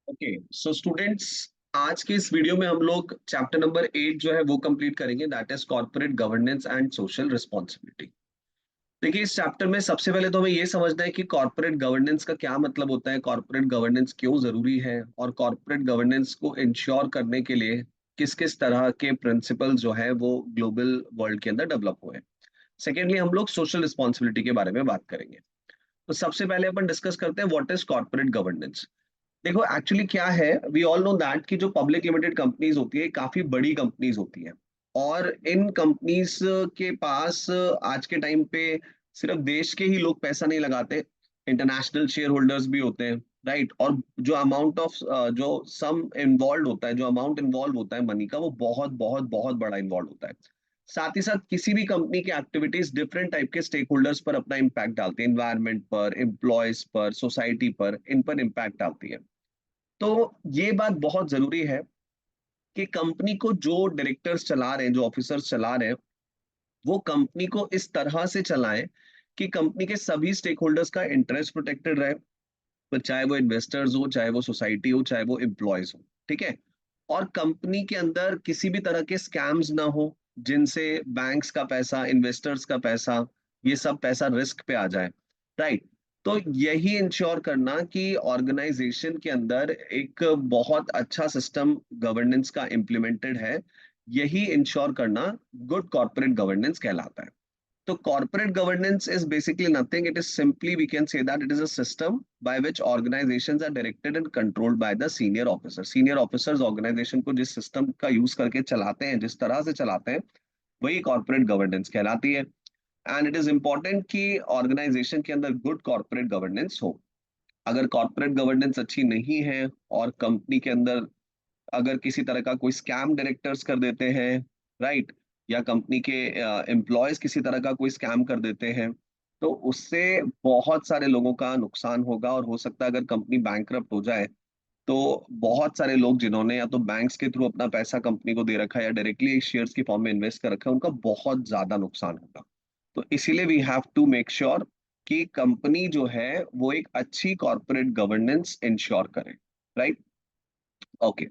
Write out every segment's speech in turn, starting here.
Okay so students, आज के इस वीडियो में हम लोग चैप्टर नंबर 8 जो है वो कंप्लीट करेंगे, that is corporate governance and social responsibility. देखिए, इस चैप्टर में सबसे पहले तो हमें ये समझना है कि कॉर्पोरेट गवर्नेंस का क्या मतलब होता है, कॉर्पोरेट गवर्नेंस क्यों जरूरी है और कॉर्पोरेट गवर्नेंस को इंश्योर करने के लिए किस किस तरह के प्रिंसिपल जो है वो ग्लोबल वर्ल्ड के अंदर डेवलप हुए हैं। सेकेंडली, हम लोग सोशल रिस्पॉन्सिबिलिटी के बारे में बात करेंगे। तो सबसे पहले अपन डिस्कस करते हैं व्हाट इज कॉर्पोरेट गवर्नेंस। देखो, एक्चुअली क्या है, वी ऑल नो दैट कि जो पब्लिक लिमिटेड कंपनीज होती है काफी बड़ी कंपनीज होती है। और इन कंपनीज के पास आज के टाइम पे सिर्फ देश के ही लोग पैसा नहीं लगाते, इंटरनेशनल शेयर होल्डर्स भी होते हैं, राइट। और जो अमाउंट ऑफ जो सम इन्वॉल्व होता है, जो अमाउंट इन्वॉल्व होता है मनी का, वो बहुत बहुत बहुत बड़ा इन्वॉल्व होता है। साथ ही साथ किसी भी कंपनी की एक्टिविटीज डिफरेंट टाइप के स्टेक होल्डर्स पर अपना इम्पैक्ट डालती है, इन्वायरमेंट पर, एम्प्लॉयज पर, सोसाइटी पर, इन पर इम्पैक्ट डालती है। तो ये बात बहुत जरूरी है कि कंपनी को जो डायरेक्टर्स चला रहे हैं, जो ऑफिसर्स चला रहे हैं, वो कंपनी को इस तरह से चलाएं कि कंपनी के सभी स्टेक होल्डर्स का इंटरेस्ट प्रोटेक्टेड रहे। तो चाहे वो इन्वेस्टर्स हो, चाहे वो सोसाइटी हो, चाहे वो एम्प्लॉयज हो, ठीक है। और कंपनी के अंदर किसी भी तरह के स्कैम्स ना हो, जिनसे बैंक्स का पैसा, इन्वेस्टर्स का पैसा, ये सब पैसा रिस्क पे आ जाए, राइट। तो यही इंश्योर करना कि ऑर्गेनाइजेशन के अंदर एक बहुत अच्छा सिस्टम गवर्नेंस का इम्प्लीमेंटेड है, यही इंश्योर करना गुड कॉर्पोरेट गवर्नेंस कहलाता है। So corporate governance is basically nothing. It is simply, we can say that it is a system by which organizations are directed and controlled by the senior officers. Senior officers organization को जिस system का use करके चलाते हैं, जिस तरह से चलाते हैं, वही corporate governance कहलाती है। And it is important कि organization के अंदर good corporate governance हो। अगर corporate governance अच्छी नहीं है और company के अंदर अगर किसी तरह का कोई स्कैम डायरेक्टर्स कर देते हैं, राइट, या कंपनी के एम्प्लॉयज किसी तरह का कोई स्कैम कर देते हैं, तो उससे बहुत सारे लोगों का नुकसान होगा। और हो सकता है अगर कंपनी बैंकरप्ट हो जाए तो बहुत सारे लोग जिन्होंने या तो बैंक्स के थ्रू अपना पैसा कंपनी को दे रखा है या डायरेक्टली शेयर्स की फॉर्म में इन्वेस्ट कर रखा है, उनका बहुत ज्यादा नुकसान होगा। तो इसीलिए we have to make sure कि कंपनी जो है वो एक अच्छी कॉर्पोरेट गवर्नेंस इंश्योर करे, राइट। ओके,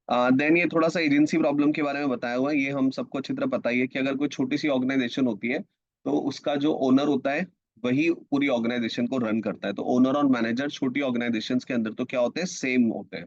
देन ये थोड़ा सा एजेंसी प्रॉब्लम के बारे में बताया हुआ है। ये हम सबको अच्छी तरह पता ही है कि अगर कोई छोटी सी ऑर्गेनाइजेशन होती है तो उसका जो ओनर होता है वही पूरी ऑर्गेनाइजेशन को रन करता है। तो ओनर और मैनेजर छोटी ऑर्गेनाइजेशन के अंदर तो क्या होते हैं, सेम होते हैं।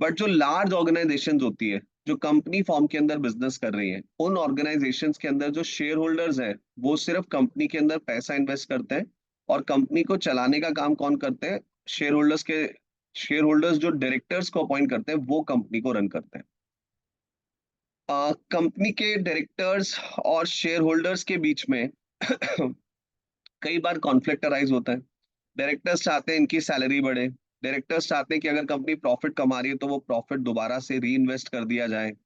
बट जो लार्ज ऑर्गेनाइजेशन होती है, जो कंपनी फॉर्म के अंदर बिजनेस कर रही है, उन ऑर्गेनाइजेशंस के अंदर जो शेयर होल्डर्स हैं वो सिर्फ कंपनी के अंदर पैसा इन्वेस्ट करते हैं। और कंपनी को चलाने का काम कौन करते हैं, शेयर होल्डर्स के। शेयर होल्डर्स जो डायरेक्टर्स को अपॉइंट करते हैं वो कंपनी को रन करते हैं। कंपनी के डायरेक्टर्स और शेयर होल्डर्स के बीच में कई बार कॉन्फ्लिक्ट अराइज होता है। डायरेक्टर्स चाहते हैं इनकी सैलरी बढ़े, डायरेक्टर्स चाहते हैं कि अगर कंपनी प्रॉफिट कमा रही है तो वो प्रॉफिट दोबारा से री इन्वेस्ट कर दिया जाए,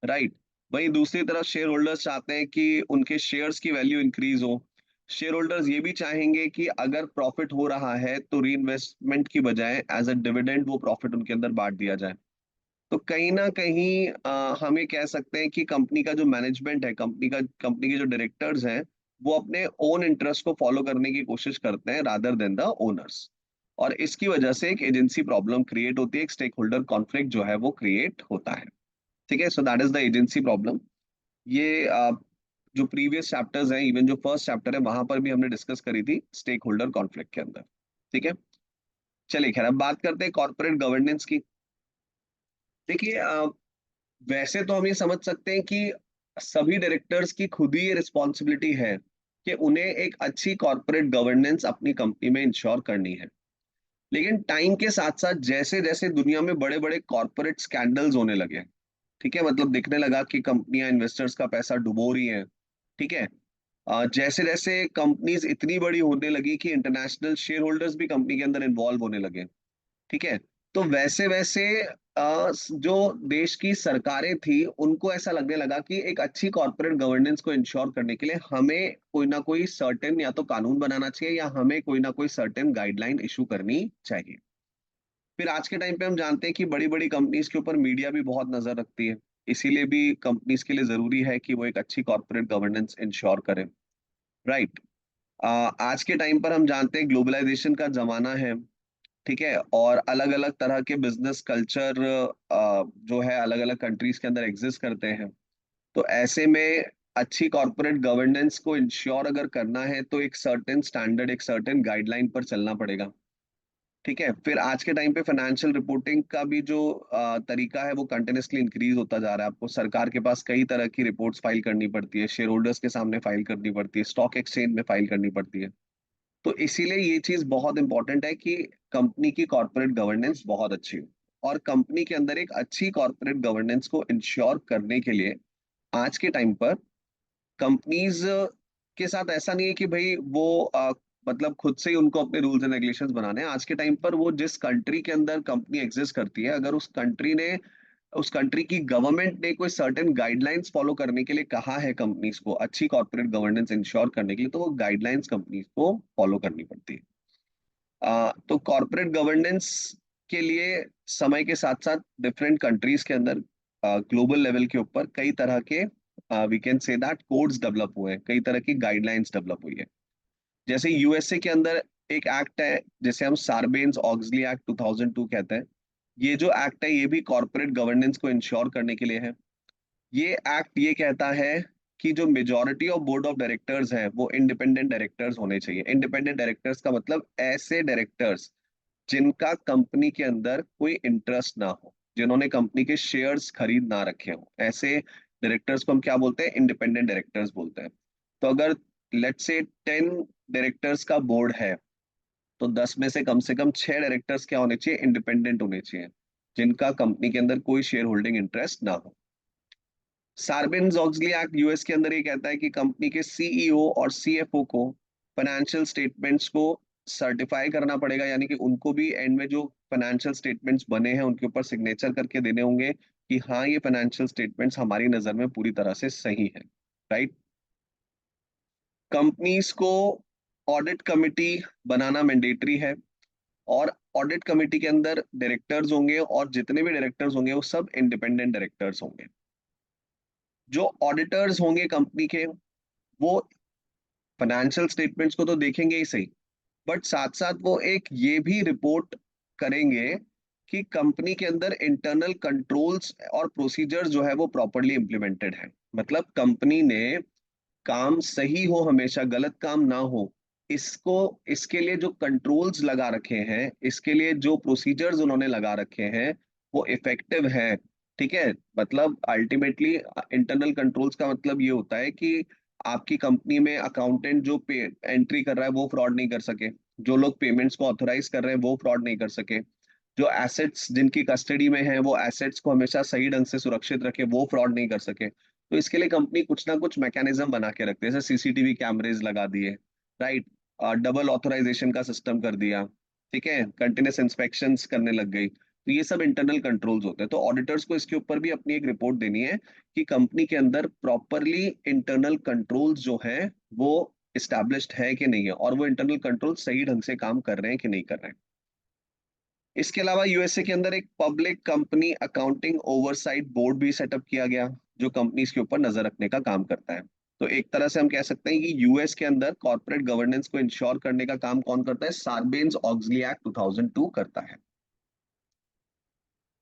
राइट। वहीं दूसरी तरफ शेयर होल्डर्स चाहते हैं कि उनके शेयर्स की वैल्यू इंक्रीज हो। शेयर होल्डर्स ये भी चाहेंगे कि अगर प्रॉफिट हो रहा है तो री इन्वेस्टमेंट की बजाय एज अ डिविडेंड वो प्रॉफिट उनके अंदर बांट दिया जाए। तो कहीं ना कहीं हम ये कह सकते हैं कि कंपनी का जो मैनेजमेंट है, कंपनी के जो डायरेक्टर्स हैं, वो अपने ओन इंटरेस्ट को फॉलो करने की कोशिश करते हैं रादर देन द ओनर्स। और इसकी वजह से एक एजेंसी प्रॉब्लम क्रिएट होती है, एक स्टेक होल्डर कॉन्फ्लिक्ट जो है वो क्रिएट होता है। ठीक है, so that is the agency problem. ये जो प्रीवियस चैप्टर्स हैं, इवन जो फर्स्ट चैप्टर है वहां पर भी हमने डिस्कस करी थी स्टेक होल्डर कॉन्फ्लिक्ट के अंदर। ठीक है, चलिए खैर अब बात करते हैं कॉर्पोरेट गवर्नेंस की। देखिए, वैसे तो हम ये समझ सकते हैं कि सभी डायरेक्टर्स की खुद ही ये रिस्पॉन्सिबिलिटी है कि उन्हें एक अच्छी कॉर्पोरेट गवर्नेंस अपनी कंपनी में इंश्योर करनी है। लेकिन टाइम के साथ साथ जैसे जैसे दुनिया में बड़े बड़े कॉर्पोरेट स्कैंडल्स होने लगे, ठीक है, मतलब दिखने लगा कि कंपनियां इन्वेस्टर्स का पैसा डुबो रही हैं, ठीक है। जैसे जैसे कंपनीज इतनी बड़ी होने लगी कि इंटरनेशनल शेयर होल्डर्स भी कंपनी के अंदर इन्वॉल्व होने लगे, ठीक है। तो वैसे वैसे जो देश की सरकारें थी उनको ऐसा लगने लगा कि एक अच्छी कॉर्पोरेट गवर्नेंस को इंश्योर करने के लिए हमें कोई ना कोई सर्टेन या तो कानून बनाना चाहिए या हमें कोई ना कोई सर्टेन गाइडलाइन इशू करनी चाहिए। फिर आज के टाइम पे हम जानते हैं कि बड़ी बड़ी कंपनीज के ऊपर मीडिया भी बहुत नजर रखती है। इसीलिए भी कंपनीज के लिए जरूरी है कि वो एक अच्छी कॉर्पोरेट गवर्नेंस इंश्योर करें, राइट। आज के टाइम पर हम जानते हैं ग्लोबलाइजेशन का जमाना है। ठीक है, और अलग अलग तरह के बिजनेस कल्चर जो है अलग अलग कंट्रीज के अंदर एग्जिस्ट करते हैं। तो ऐसे में अच्छी कॉर्पोरेट गवर्नेंस को इंश्योर अगर करना है तो एक सर्टेन स्टैंडर्ड, एक सर्टेन गाइडलाइन पर चलना पड़ेगा। ठीक है, फिर आज के टाइम पे फाइनेंशियल रिपोर्टिंग का भी जो तरीका है वो कंटिन्यूसली इंक्रीज होता जा रहा है। आपको सरकार के पास कई तरह की रिपोर्ट्स फाइल करनी पड़ती है, शेयर होल्डर्स के सामने फाइल करनी पड़ती है, स्टॉक एक्सचेंज में फाइल करनी पड़ती है। तो इसीलिए ये चीज बहुत इंपॉर्टेंट है कि कंपनी की कॉर्पोरेट गवर्नेंस बहुत अच्छी हो। और कंपनी के अंदर एक अच्छी कॉर्पोरेट गवर्नेंस को इंश्योर करने के लिए आज के टाइम पर कंपनीज के साथ ऐसा नहीं है कि भाई वो मतलब खुद से ही उनको अपने रूल्स एंड रेगुलेशंस बनाने हैं। आज के टाइम पर वो जिस कंट्री के अंदर कंपनी एग्जिस्ट करती है, अगर उस कंट्री की गवर्नमेंट ने कोई सर्टेन गाइडलाइंस फॉलो करने के लिए कहा है कंपनीज को अच्छी कॉर्पोरेट गवर्नेंस इंश्योर करने के लिए, तो वो गाइडलाइंस कंपनीज को फॉलो करनी पड़ती है। तो कॉर्पोरेट गवर्नेंस के लिए समय के साथ साथ डिफरेंट कंट्रीज के अंदर ग्लोबल लेवल के ऊपर कई तरह के वी कैन से दैट कोड्स डेवलप हुए हैं, कई तरह की गाइडलाइंस डेवलप हुई है। जैसे यूएसए के अंदर एक एक्ट है जिसे हम सार्बेन्स ऑक्सली एक्ट 2002 कहते हैं। ये जो एक्ट है ये भी कॉर्पोरेट गवर्नेंस को इंश्योर करने के लिए है। ये एक्ट ये कहता है कि जो majority of board of directors हैं वो इंडिपेंडेंट डायरेक्टर्स होने चाहिए। इंडिपेंडेंट डायरेक्टर्स का मतलब ऐसे डायरेक्टर्स जिनका कंपनी के अंदर कोई इंटरेस्ट ना हो, जिन्होंने कंपनी के शेयर्स खरीद ना रखे हो, ऐसे डायरेक्टर्स को हम क्या बोलते हैं? इंडिपेंडेंट डायरेक्टर्स बोलते हैं। तो अगर लेट्स से 10 डायरेक्टर्स का बोर्ड है तो 10 में से कम 6 डायरेक्टर्स क्या होने चाहिए? इंडिपेंडेंट होने चाहिए, जिनका कंपनी के अंदर कोई शेयर होल्डिंग इंटरेस्ट ना हो। सार्बेन्स ऑक्सली एक्ट यूएस के अंदर ये कहता है कि कंपनी के सीईओ और सीएफओ को फाइनेंशियल स्टेटमेंट्स को सर्टिफाई करना पड़ेगा, यानी कि उनको भी एंड में जो फाइनेंशियल स्टेटमेंट्स बने हैं उनके ऊपर सिग्नेचर करके देने होंगे कि हाँ ये फाइनेंशियल स्टेटमेंट्स हमारी नजर में पूरी तरह से सही है। राइट। कंपनीज को ऑडिट कमिटी बनाना मैंडेटरी है, और ऑडिट कमिटी के अंदर डायरेक्टर्स होंगे, और जितने भी डायरेक्टर्स होंगे वो सब इंडिपेंडेंट डायरेक्टर्स होंगे। जो ऑडिटर्स होंगे कंपनी के, वो फाइनेंशियल स्टेटमेंट्स को तो देखेंगे ही सही, बट साथ साथ वो एक ये भी रिपोर्ट करेंगे कि कंपनी के अंदर इंटरनल कंट्रोल्स और प्रोसीजर्स जो है वो प्रॉपरली इंप्लीमेंटेड है। मतलब कंपनी ने काम सही हो, हमेशा गलत काम ना हो, इसको इसके लिए जो कंट्रोल्स लगा रखे हैं, इसके लिए जो प्रोसीजर्स उन्होंने लगा रखे हैं वो इफेक्टिव है। ठीक है, मतलब अल्टीमेटली इंटरनल कंट्रोल्स का मतलब ये होता है कि आपकी कंपनी में अकाउंटेंट जो पे एंट्री कर रहा है वो फ्रॉड नहीं कर सके, जो लोग पेमेंट्स को ऑथराइज कर रहे हैं वो फ्रॉड नहीं कर सके, जो एसेट्स जिनकी कस्टडी में है वो एसेट्स को हमेशा सही ढंग से सुरक्षित रखे, वो फ्रॉड नहीं कर सके। तो इसके लिए कंपनी कुछ ना कुछ मैकेनिज्म बना के रखते हैं, जैसे सीसीटीवी कैमरेज लगा दिए, राइट, डबल ऑथराइजेशन का सिस्टम कर दिया, ठीक है, कंटिन्यूस इंस्पेक्शंस करने लग गई। तो ये सब इंटरनल कंट्रोल्स होते हैं। तो ऑडिटर्स को इसके ऊपर भी अपनी एक रिपोर्ट देनी है कि कंपनी के अंदर प्रॉपरली इंटरनल कंट्रोल्स जो है वो इस्टेब्लिश्ड है कि नहीं है, और वो इंटरनल कंट्रोल सही ढंग से काम कर रहे हैं कि नहीं कर रहे हैं। इसके अलावा यूएसए के अंदर एक public company accounting oversight board भी सेटअप किया गया, जो कंपनीज के ऊपर नजर रखने का काम करता है। तो एक तरह से हम कह सकते हैं कि यूएस के अंदर कॉर्पोरेट गवर्नेंस को इंश्योर करने का काम कौन करता है? सार्बेन्स ऑक्सली एक्ट 2002 करता है।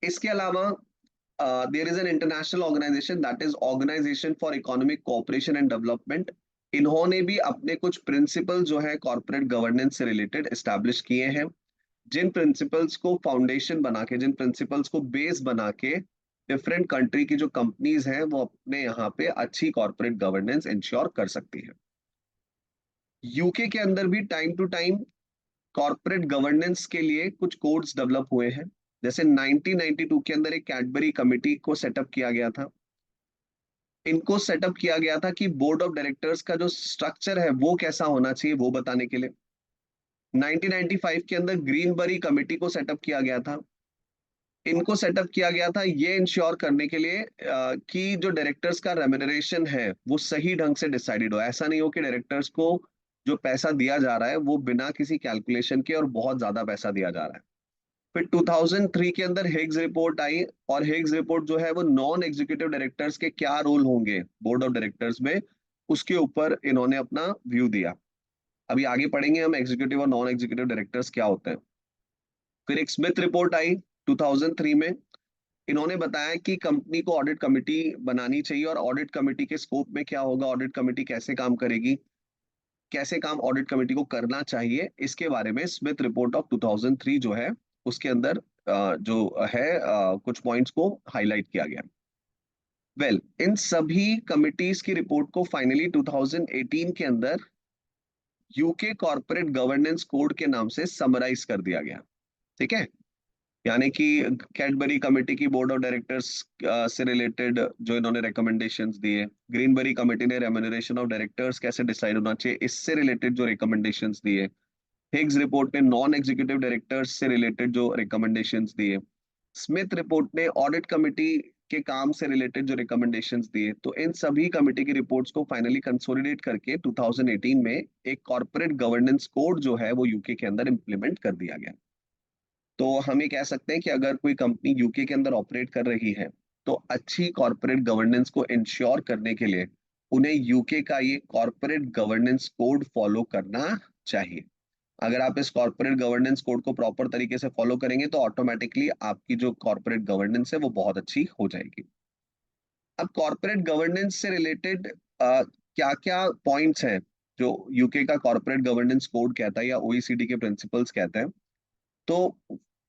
इसके अलावा there is an international organisation, that is organisation for economic cooperation and development. इन्होंने भी अपने कुछ प्रिंसिपल जो है कॉर्पोरेट गवर्नेंस से रिलेटेड एस्टैब्लिश किए हैं, जिन प्रिंसिपल्स को फाउंडेशन बना के, जिन प्रिंसिपल्स को बेस बना के डिफरेंट कंट्री की जो कंपनीज हैं वो अपने यहाँ पे अच्छी कॉर्पोरेट गवर्नेंस इंश्योर कर सकती है। यूके के अंदर भी time to time corporate governance के लिए कुछ कोड्स डेवलप हुए हैं। जैसे 1992 के अंदर एक कैडबरी कमिटी को सेटअप किया गया था। इनको सेटअप किया गया था कि बोर्ड ऑफ डायरेक्टर्स का जो स्ट्रक्चर है वो कैसा होना चाहिए वो बताने के लिए। 1995 के अंदर ग्रीनबरी कमिटी को सेटअप किया गया था। इनको सेटअप किया गया था ये इंश्योर करने के लिए कि जो डायरेक्टर्स का रेम्यूनरेशन है वो सही ढंग से डिसाइडेड हो। ऐसा नहीं हो कि डायरेक्टर्स को जो पैसा दिया जा रहा है वो बिना किसी कैलकुलेशन के और बहुत ज्यादा पैसा दिया जा रहा है। फिर 2003 के अंदर हिग्स रिपोर्ट आई, और हिग्स रिपोर्ट जो है वो नॉन एग्जीक्यूटिव डायरेक्टर्स के क्या रोल होंगे बोर्ड ऑफ डायरेक्टर्स में, उसके ऊपर इन्होंने अपना व्यू दिया। अभी आगे पढ़ेंगे हम एग्जीक्यूटिव और नॉन एग्जीक्यूटिव डायरेक्टर्स क्या होते हैं। फिर एक स्मिथ रिपोर्ट आई 2003 में। इन्होंने बताया कि कंपनी को ऑडिट कमेटी बनानी चाहिए और ऑडिट कमेटी के स्कोप में क्या होगा, ऑडिट कमेटी कैसे काम करेगी, कैसे काम ऑडिट कमेटी को करना चाहिए, इसके बारे में स्मिथ रिपोर्ट ऑफ 2003 जो है उसके अंदर जो है कुछ पॉइंट्स को हाईलाइट किया गया। इन सभी कमिटीज की रिपोर्ट को फाइनली 2018 के अंदर यूके कॉर्पोरेट गवर्नेंस कोड के नाम से समराइज कर दिया गया। ठीक है, यानी कि कैडबरी कमेटी की बोर्ड ऑफ डायरेक्टर्स से रिलेटेड जो इन्होंने रिकमेंडेशंस दिए, ग्रीनबरी कमेटी ने रेम्यूनरेशन ऑफ डायरेक्टर्स कैसे डिसाइड होना चाहिए इससे रिलेटेड जो रिकमेंडेशंस दिए, हिग्स रिपोर्ट ने नॉन एग्जीक्यूटिव डायरेक्टर्स से रिलेटेड जो रिकमेंडेशंस दिए, स्मिथ रिपोर्ट ने ऑडिट कमेटी के काम से रिलेटेड जो रिकमेंडेशंस दिए, तो इन सभी कमेटी की रिपोर्ट्स को फाइनली कंसोलिडेट करके 2018 में एक कॉर्पोरेट गवर्नेंस कोड जो है वो यूके के अंदर इंप्लीमेंट कर दिया गया। तो हम ये कह सकते हैं कि अगर कोई कंपनी यूके के अंदर ऑपरेट कर रही है तो अच्छी कॉर्पोरेट गवर्नेंस को इंश्योर करने के लिए उन्हें यूके का ये कॉर्पोरेट गवर्नेंस कोड फॉलो करना चाहिए। अगर आप इस कॉर्पोरेट गवर्नेंस कोड को प्रॉपर तरीके से फॉलो करेंगे तो ऑटोमेटिकली आपकी जो कॉर्पोरेट गवर्नेंस है वो बहुत अच्छी हो जाएगी। अब कॉर्पोरेट गवर्नेंस से रिलेटेड क्या क्या पॉइंट्स हैं जो यूके का कॉर्पोरेट गवर्नेंस कोड कहता है या ओईसीडी के प्रिंसिपल्स कहते हैं, तो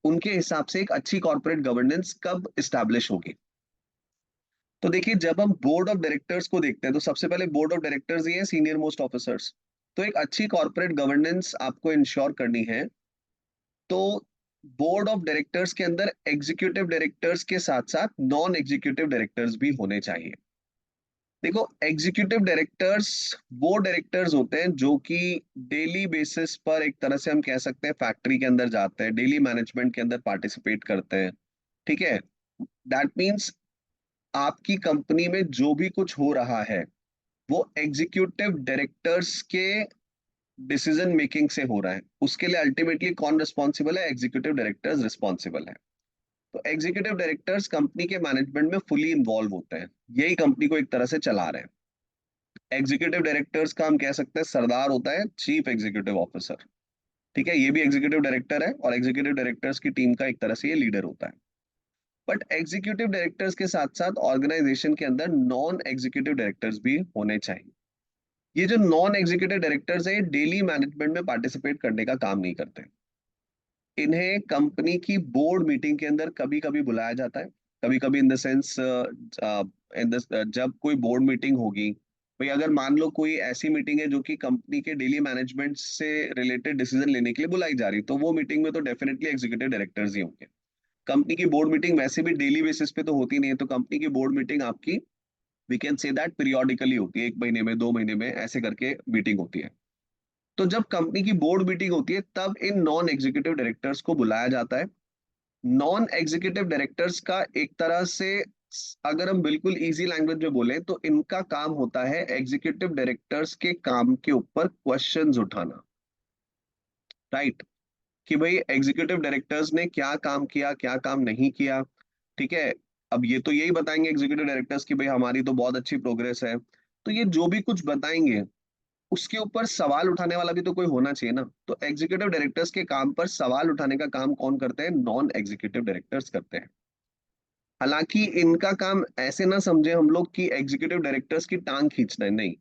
उनके हिसाब से एक अच्छी कॉर्पोरेट गवर्नेंस कब इस्टेब्लिश होगी। तो देखिए, जब हम बोर्ड ऑफ डायरेक्टर्स को देखते हैं तो सबसे पहले बोर्ड ऑफ डायरेक्टर्स ही है सीनियर मोस्ट ऑफिसर्स। तो एक अच्छी कॉर्पोरेट गवर्नेंस आपको इंश्योर करनी है तो बोर्ड ऑफ डायरेक्टर्स के अंदर एग्जीक्यूटिव डायरेक्टर्स के साथ साथ नॉन एग्जीक्यूटिव डायरेक्टर्स भी होने चाहिए। देखो, एग्जीक्यूटिव डायरेक्टर्स वो डायरेक्टर्स होते हैं जो कि डेली बेसिस पर एक तरह से हम कह सकते हैं फैक्ट्री के अंदर जाते हैं, डेली मैनेजमेंट के अंदर पार्टिसिपेट करते हैं। ठीक है, दैट मीन्स आपकी कंपनी में जो भी कुछ हो रहा है वो एग्जीक्यूटिव डायरेक्टर्स के डिसीजन मेकिंग से हो रहा है। उसके लिए अल्टीमेटली कौन रिस्पॉन्सिबल है? एग्जीक्यूटिव डायरेक्टर्स रिस्पॉन्सिबल है। तो एग्जीक्यूटिव डायरेक्टर्स कंपनी के मैनेजमेंट में फुली इन्वॉल्व होते हैं, यही कंपनी को एक तरह से चला रहे हैं। एग्जीक्यूटिव डायरेक्टर्स का हम कह सकते हैं सरदार होता है चीफ एग्जीक्यूटिव ऑफिसर। ठीक है, ये भी एग्जीक्यूटिव डायरेक्टर है और एग्जीक्यूटिव डायरेक्टर्स की टीम का एक तरह से ये लीडर होता है। बट एग्जीक्यूटिव डायरेक्टर्स के साथ साथ ऑर्गेनाइजेशन के अंदर नॉन एग्जीक्यूटिव डायरेक्टर्स भी होने चाहिए। ये जो नॉन एग्जीक्यूटिव डायरेक्टर्स है, ये डेली मैनेजमेंट में पार्टिसिपेट करने का काम नहीं करते। इन्हें कंपनी की बोर्ड मीटिंग के अंदर कभी कभी बुलाया जाता है, कभी कभी इन द सेंस जब कोई बोर्ड मीटिंग होगी, भाई अगर मान लो कोई ऐसी मीटिंग है जो कि कंपनी के डेली मैनेजमेंट से रिलेटेड डिसीजन लेने के लिए बुलाई जा रही, तो वो मीटिंग में तो डेफिनेटली एग्जीक्यूटिव डायरेक्टर्स ही होंगे। कंपनी की बोर्ड मीटिंग वैसे भी डेली बेसिस पे तो होती नहीं है, तो कंपनी की बोर्ड मीटिंग आपकी वी कैन से दैट पीरियोडिकली होती है, 1 महीने में 2 महीने में ऐसे करके मीटिंग होती है। तो जब कंपनी की बोर्ड मीटिंग होती है तब इन नॉन एग्जीक्यूटिव डायरेक्टर्स को बुलाया जाता है। नॉन एग्जीक्यूटिव डायरेक्टर्स का एक तरह से अगर हम बिल्कुल इजी लैंग्वेज में बोले तो इनका काम होता है एग्जीक्यूटिव डायरेक्टर्स के काम के ऊपर क्वेश्चंस उठाना। राइट, कि भाई एग्जीक्यूटिव डायरेक्टर्स ने क्या काम किया, क्या काम नहीं किया। ठीक है, अब ये तो यही बताएंगे एग्जीक्यूटिव डायरेक्टर्स की भाई हमारी तो बहुत अच्छी प्रोग्रेस है। तो ये जो भी कुछ बताएंगे उसके ऊपर सवाल उठाने वाला भी तो कोई होना चाहिए ना। तो एग्जीक्यूटिव डायरेक्टर्स के काम पर सवाल उठाने का काम कौन करते हैं? नॉन एग्जीक्यूटिव डायरेक्टर्स करते हैं। हालांकि इनका काम ऐसे ना समझे हम लोग कि एग्जीक्यूटिव डायरेक्टर्स की टांग खींचना है, नहीं।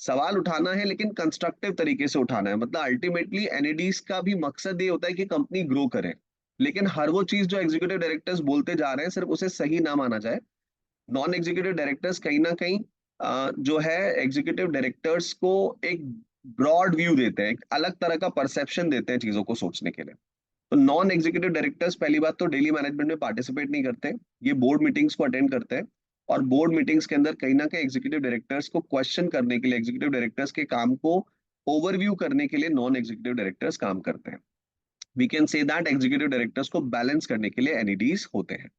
सवाल उठाना है लेकिन कंस्ट्रक्टिव तरीके से उठाना है। मतलब अल्टीमेटली एनईडीज का भी मकसद ये होता है कि कंपनी ग्रो करे, लेकिन हर वो चीज जो एग्जीक्यूटिव डायरेक्टर्स बोलते जा रहे हैं सिर्फ उसे सही ना माना जाए। नॉन एग्जीक्यूटिव डायरेक्टर्स कहीं ना कहीं जो है एग्जीक्यूटिव डायरेक्टर्स को एक ब्रॉड व्यू देते हैं, एक अलग तरह का परसेप्शन देते हैं चीजों को सोचने के लिए। तो नॉन एग्जीक्यूटिव डायरेक्टर्स पहली बात तो डेली मैनेजमेंट में पार्टिसिपेट नहीं करते, ये बोर्ड मीटिंग्स को अटेंड करते हैं। और बोर्ड मीटिंग्स के अंदर कहीं ना कहीं एग्जीक्यूटिव डायरेक्टर्स को क्वेश्चन करने के लिए, एग्जीक्यूटिव डायरेक्टर्स के काम को ओवरव्यू करने के लिए नॉन एग्जीक्यूटिव डायरेक्टर्स काम करते हैं। वी कैन से दैट एग्जीक्यूटिव डायरेक्टर्स को बैलेंस करने के लिए एनईडीज होते हैं।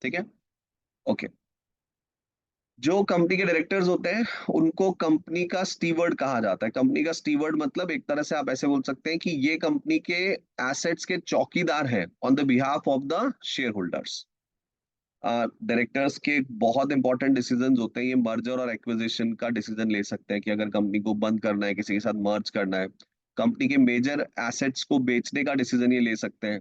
ठीक है, ओके। जो कंपनी के डायरेक्टर्स होते हैं उनको कंपनी का स्टीवर्ड कहा जाता है। कंपनी का स्टीवर्ड मतलब एक तरह से आप ऐसे बोल सकते हैं कि ये कंपनी के एसेट्स के चौकीदार हैं on the behalf of the share holders. Directors के बहुत इंपॉर्टेंट डिसीजंस होते हैं, ये मर्जर और एक्विजिशन का डिसीजन ले सकते हैं कि अगर कंपनी को बंद करना है, किसी के साथ मर्ज करना है, कंपनी के मेजर एसेट्स को बेचने का डिसीजन ये ले सकते हैं।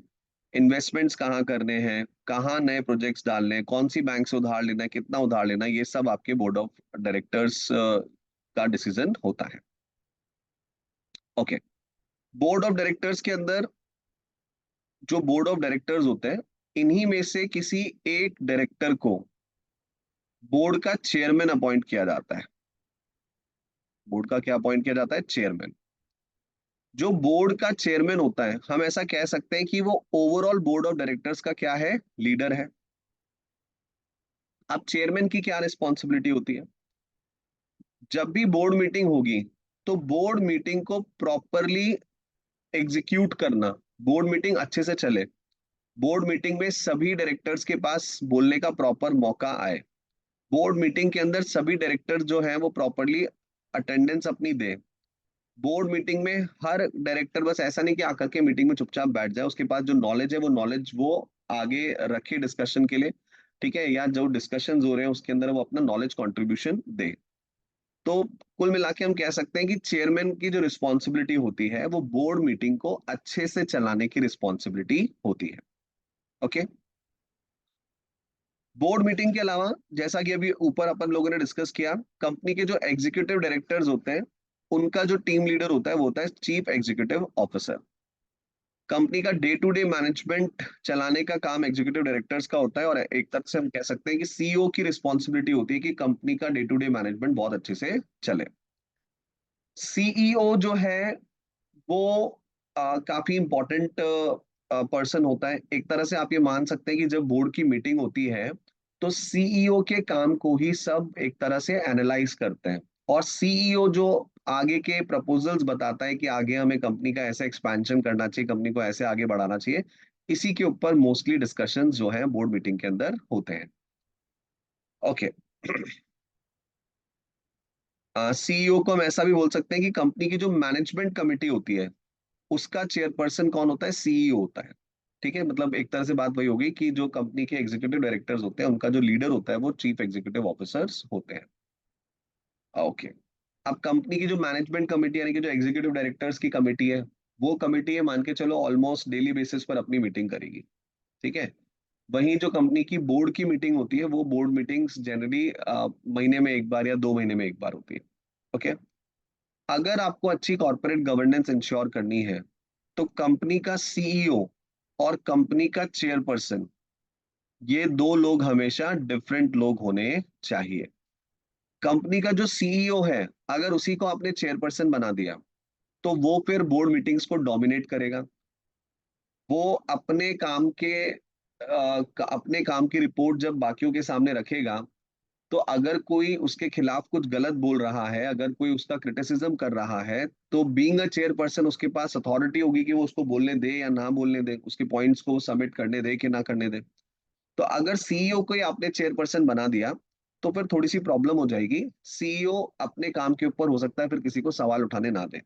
इन्वेस्टमेंट्स कहाँ करने हैं, कहाँ नए प्रोजेक्ट्स डालने हैं, कौन सी बैंक से उधार लेना है, कितना उधार लेना है, ये सब आपके बोर्ड ऑफ डायरेक्टर्स का डिसीजन होता है। ओके। बोर्ड ऑफ डायरेक्टर्स के अंदर जो बोर्ड ऑफ डायरेक्टर्स होते हैं, इन्हीं में से किसी एक डायरेक्टर को बोर्ड का चेयरमैन अपॉइंट किया जाता है। बोर्ड का क्या अपॉइंट किया जाता है? चेयरमैन। जो बोर्ड का चेयरमैन होता है, हम ऐसा कह सकते हैं कि वो ओवरऑल बोर्ड ऑफ डायरेक्टर्स का क्या है? लीडर है। अब चेयरमैन की क्या रिस्पॉन्सिबिलिटी होती है? जब भी बोर्ड मीटिंग होगी तो बोर्ड मीटिंग को प्रॉपरली एग्जीक्यूट करना, बोर्ड मीटिंग अच्छे से चले, बोर्ड मीटिंग में सभी डायरेक्टर्स के पास बोलने का प्रॉपर मौका आए, बोर्ड मीटिंग के अंदर सभी डायरेक्टर्स जो है वो प्रॉपरली अटेंडेंस अपनी दे। बोर्ड मीटिंग में हर डायरेक्टर बस ऐसा नहीं कि आकर के मीटिंग में चुपचाप बैठ जाए, उसके पास जो नॉलेज है वो नॉलेज वो आगे रखे डिस्कशन के लिए, ठीक है, या जो डिस्कशन हो रहे हैं उसके अंदर वो अपना नॉलेज कंट्रीब्यूशन दे। तो कुल मिला के हम कह सकते हैं कि चेयरमैन की जो रिस्पॉन्सिबिलिटी होती है वो बोर्ड मीटिंग को अच्छे से चलाने की रिस्पॉन्सिबिलिटी होती है। ओके। बोर्ड मीटिंग के अलावा, जैसा कि अभी ऊपर अपन लोगों ने डिस्कस किया, कंपनी के जो एग्जीक्यूटिव डायरेक्टर्स होते हैं उनका जो टीम लीडर होता है वो होता है चीफ एग्जीक्यूटिव ऑफिसर। कंपनी का डे टू डे मैनेजमेंट चलाने का काम एग्जीक्यूटिव डायरेक्टर्स का होता है, और एक तरह से हम कह सकते हैं कि सीईओ की रिस्पॉन्सिबिलिटी होती है कि कंपनी का डे टू डे मैनेजमेंट बहुत अच्छे से चले। सीईओ जो है वो काफी इंपॉर्टेंट पर्सन होता है। एक तरह से आप ये मान सकते हैं कि जब बोर्ड की मीटिंग होती है तो सीईओ के काम को ही सब एक तरह से एनालाइज करते हैं, और सीईओ जो आगे के प्रपोजल्स बताता है कि आगे हमें कंपनी का ऐसे एक्सपेंशन करना चाहिए, कंपनी को ऐसे आगे बढ़ाना चाहिए, इसी के ऊपर मोस्टली डिस्कशंस जो है बोर्ड मीटिंग के अंदर होते हैं। ओके। सीईओ को हम ऐसा भी बोल सकते हैं कि कंपनी की जो मैनेजमेंट कमिटी होती है उसका चेयरपर्सन कौन होता है? सीईओ होता है। ठीक है, मतलब एक तरह से बात वही होगी कि जो कंपनी के एग्जीक्यूटिव डायरेक्टर्स होते हैं उनका जो लीडर होता है वो चीफ एग्जीक्यूटिव ऑफिसर्स होते हैं। ओके। अब कंपनी की जो मैनेजमेंट कमेटी यानी कि जो एग्जीक्यूटिव डायरेक्टर्स की कमेटी है, वो कमेटी है मान के चलो ऑलमोस्ट डेली बेसिस पर अपनी मीटिंग करेगी। ठीक है। वहीं जो कंपनी की बोर्ड की मीटिंग होती है वो बोर्ड मीटिंग्स जनरली महीने में एक बार या 2 महीने में एक बार होती है। ओके। अगर आपको अच्छी कॉर्पोरेट गवर्नेंस इंश्योर करनी है तो कंपनी का सीईओ और कंपनी का चेयरपर्सन, ये दो लोग हमेशा डिफरेंट लोग होने चाहिए। कंपनी का जो सीईओ है, अगर उसी को आपने चेयरपर्सन बना दिया तो वो फिर बोर्ड मीटिंग्स को डोमिनेट करेगा। वो अपने काम के अपने काम की रिपोर्ट जब बाकियों के सामने रखेगा तो अगर कोई उसके खिलाफ कुछ गलत बोल रहा है, अगर कोई उसका क्रिटिसिज्म कर रहा है, तो बीइंग अ चेयरपर्सन उसके पास अथॉरिटी होगी कि वो उसको बोलने दे या ना बोलने दे, उसके पॉइंट्स को सबमिट करने दे कि ना करने दे। तो अगर सीईओ को ही आपने चेयरपर्सन बना दिया तो फिर थोड़ी सी प्रॉब्लम हो जाएगी। सीईओ अपने काम के ऊपर हो सकता है फिर किसी को सवाल उठाने ना दे।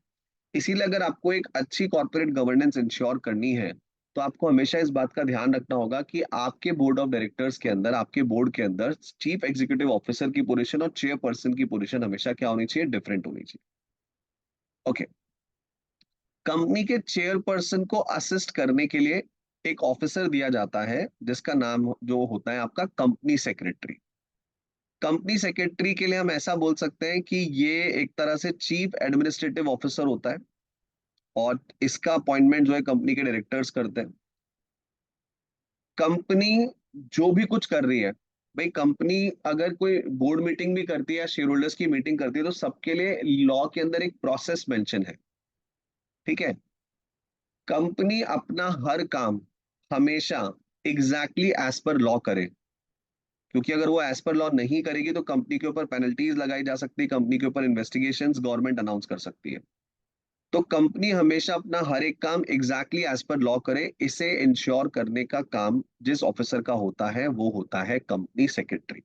इसीलिए अगर आपको एक अच्छी कॉर्पोरेट गवर्नेंस इंश्योर करनी है तो आपको हमेशा इस बात का ध्यान रखना होगा कि आपके बोर्ड ऑफ डायरेक्टर्स के अंदर, आपके बोर्ड के अंदर चीफ एग्जीक्यूटिव ऑफिसर की पोजीशन और चेयरपर्सन की पोजीशन हमेशा क्या होनी चाहिए? डिफरेंट होनी चाहिए। ओके। कंपनी के चेयरपर्सन को असिस्ट करने के लिए एक ऑफिसर दिया जाता है जिसका नाम जो होता है आपका कंपनी सेक्रेटरी। कंपनी सेक्रेटरी के लिए हम ऐसा बोल सकते हैं कि ये एक तरह से चीफ एडमिनिस्ट्रेटिव ऑफिसर होता है, और इसका अपॉइंटमेंट जो है कंपनी के डायरेक्टर्स करते हैं। कंपनी जो भी कुछ कर रही है, भाई कंपनी अगर कोई बोर्ड मीटिंग भी करती है या शेयर होल्डर्स की मीटिंग करती है तो सबके लिए लॉ के अंदर एक प्रोसेस मेंशन है। ठीक है। कंपनी अपना हर काम हमेशा एग्जैक्टली एज पर लॉ करे, क्योंकि अगर वो एज पर लॉ नहीं करेगी तो कंपनी के ऊपर पेनल्टीज लगाई जा सकती है, कंपनी के ऊपर इन्वेस्टिगेशंस गवर्नमेंट अनाउंस कर सकती है। तो कंपनी हमेशा अपना हर एक काम एग्जैक्टली एज पर लॉ करे, इसे इंश्योर करने का काम जिस ऑफिसर का होता है वो होता है कंपनी सेक्रेटरी।